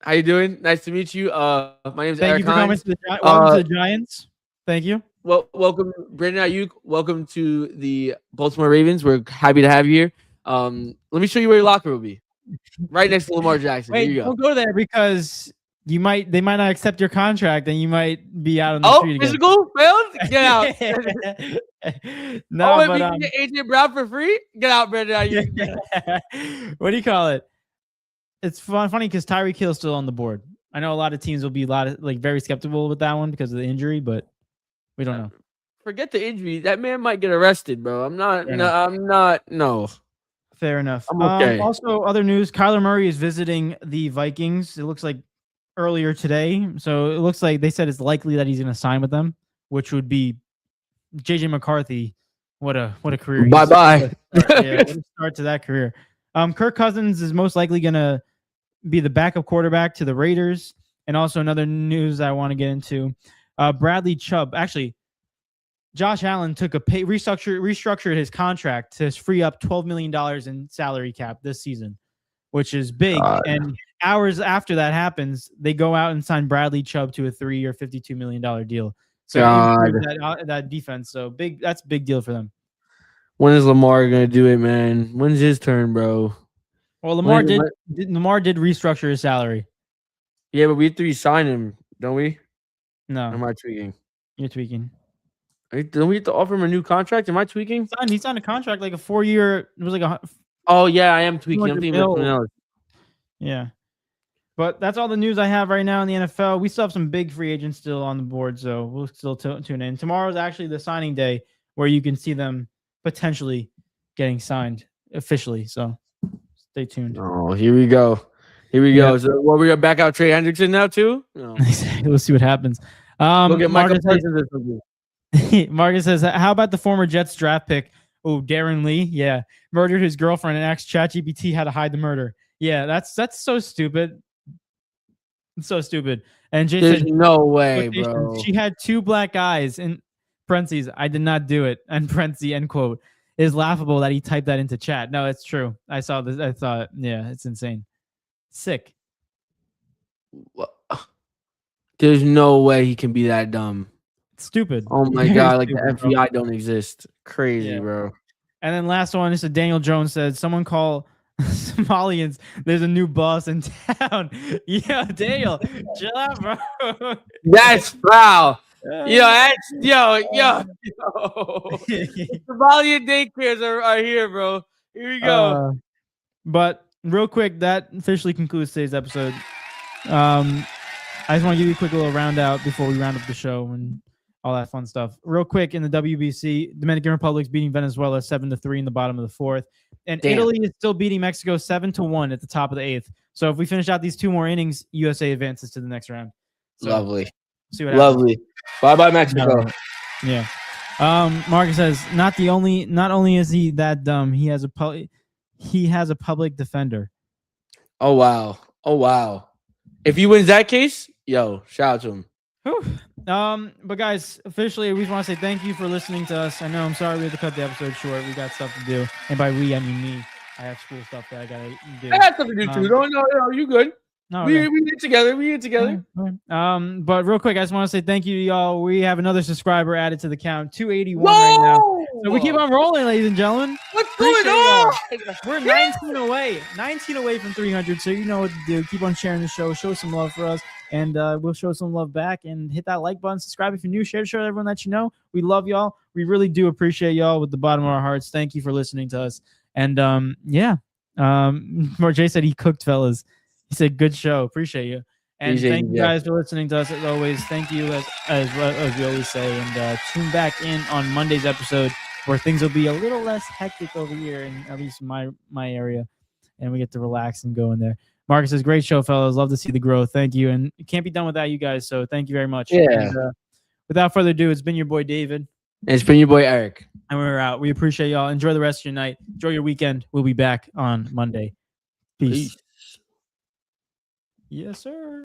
How you doing? Nice to meet you. My name's Eric Hines. Welcome to the Giants. Thank you. Well, welcome, Brandon Ayuk. Welcome to the Baltimore Ravens. We're happy to have you here. Let me show you where your locker will be. Right next to Lamar Jackson. Wait, don't go there because they might not accept your contract and you might be out on the street again. Physical failed? Get out. No, we can get AJ Brown for free? Get out, Brandon Ayuk. What do you call it? It's funny because Tyreek Hill's still on the board. I know a lot of teams will be very skeptical with that one because of the injury, but we don't know. Forget the injury. That man might get arrested, bro. I'm not. No. Fair enough. I'm okay. Also, other news: Kyler Murray is visiting the Vikings. It looks like earlier today, so it looks like they said it's likely that he's going to sign with them, which would be JJ McCarthy. What a career! Bye. What a start to that career. Kirk Cousins is most likely going to be the backup quarterback to the Raiders. And also another news I want to get into: Bradley Chubb. Actually, Josh Allen took a restructured his contract to free up $12 million in salary cap this season, which is big. God. And hours after that happens, they go out and sign Bradley Chubb to a 3-year, $52 million deal. So that defense. So big. That's a big deal for them. When is Lamar gonna do it, man? When's his turn, bro? Well, Lamar did restructure his salary. Yeah, but we have to sign him, don't we? No. Am I tweaking? You're tweaking. Don't we have to offer him a new contract? Am I tweaking? He signed a contract like a 4-year. It was like a. Oh yeah, I am tweaking. I'm thinking about something else. Yeah. But that's all the news I have right now in the NFL. We still have some big free agents still on the board, so we'll still tune in. Tomorrow's actually the signing day where you can see them potentially getting signed officially. So stay tuned. Oh, here we go. So what, we are back out Trey Hendrickson now too? No. We'll see what happens. Look at Michael Marcus says, how about the former Jets draft pick? Oh, Darren Lee. Yeah. Murdered his girlfriend and asked ChatGPT how to hide the murder. Yeah, that's so stupid. It's so stupid. And Jay There's said, no way, bro. She had 2 black eyes in parentheses. I did not do it. And parentheses, end quote. It is laughable that he typed that into chat. No, it's true. I saw this. I thought, yeah, it's insane. Sick. There's no way he can be that dumb. It's stupid. Oh my God, like stupid, the FBI don't exist. Crazy, bro. And then last one is Daniel Jones said, someone call Somalians. There's a new boss in town. Yo, Daniel, chill out, bro. That's foul. Yo. Somalian daycares are here, bro. Here we go. But real quick, that officially concludes today's episode. I just want to give you a quick little round out before we round up the show and all that fun stuff. Real quick, in the WBC, Dominican Republic's beating Venezuela 7-3 in the bottom of the 4th. And Italy is still beating Mexico 7-1 at the top of the 8th. So if we finish out these 2 more innings, USA advances to the next round. So, lovely. See what happens. Bye-bye, Mexico. Yeah. Marcus says, not only is he that dumb, he has a public defender. Oh wow. If he wins that case, yo, shout out to him. Whew. But guys, officially, we just want to say thank you for listening to us. I know I'm sorry we had to cut the episode short. We got stuff to do, and by we I mean me. I have school stuff that I gotta do. I got stuff to do too. No, you good. No, we get together. But real quick, I just want to say thank you to y'all. We have another subscriber added to the count, 281 right now. So we keep on rolling, ladies and gentlemen. What's going on? We're 19 away from 300. So you know what to do. Keep on sharing the show. Show some love for us, and we'll show some love back. And hit that like button. Subscribe if you're new. Share the show with everyone that you know. We love y'all. We really do appreciate y'all with the bottom of our hearts. Thank you for listening to us. And Jay said he cooked, fellas. He said, good show. Appreciate you. And thank you guys for listening to us as always. Thank you as we always say. And tune back in on Monday's episode where things will be a little less hectic over here, in at least my area. And we get to relax and go in there. Marcus says, great show, fellas. Love to see the growth. Thank you. And it can't be done without you guys. So thank you very much. Yeah. And, without further ado, it's been your boy, David. And it's been your boy, Eric. And we're out. We appreciate y'all. Enjoy the rest of your night. Enjoy your weekend. We'll be back on Monday. Peace. Yes, sir.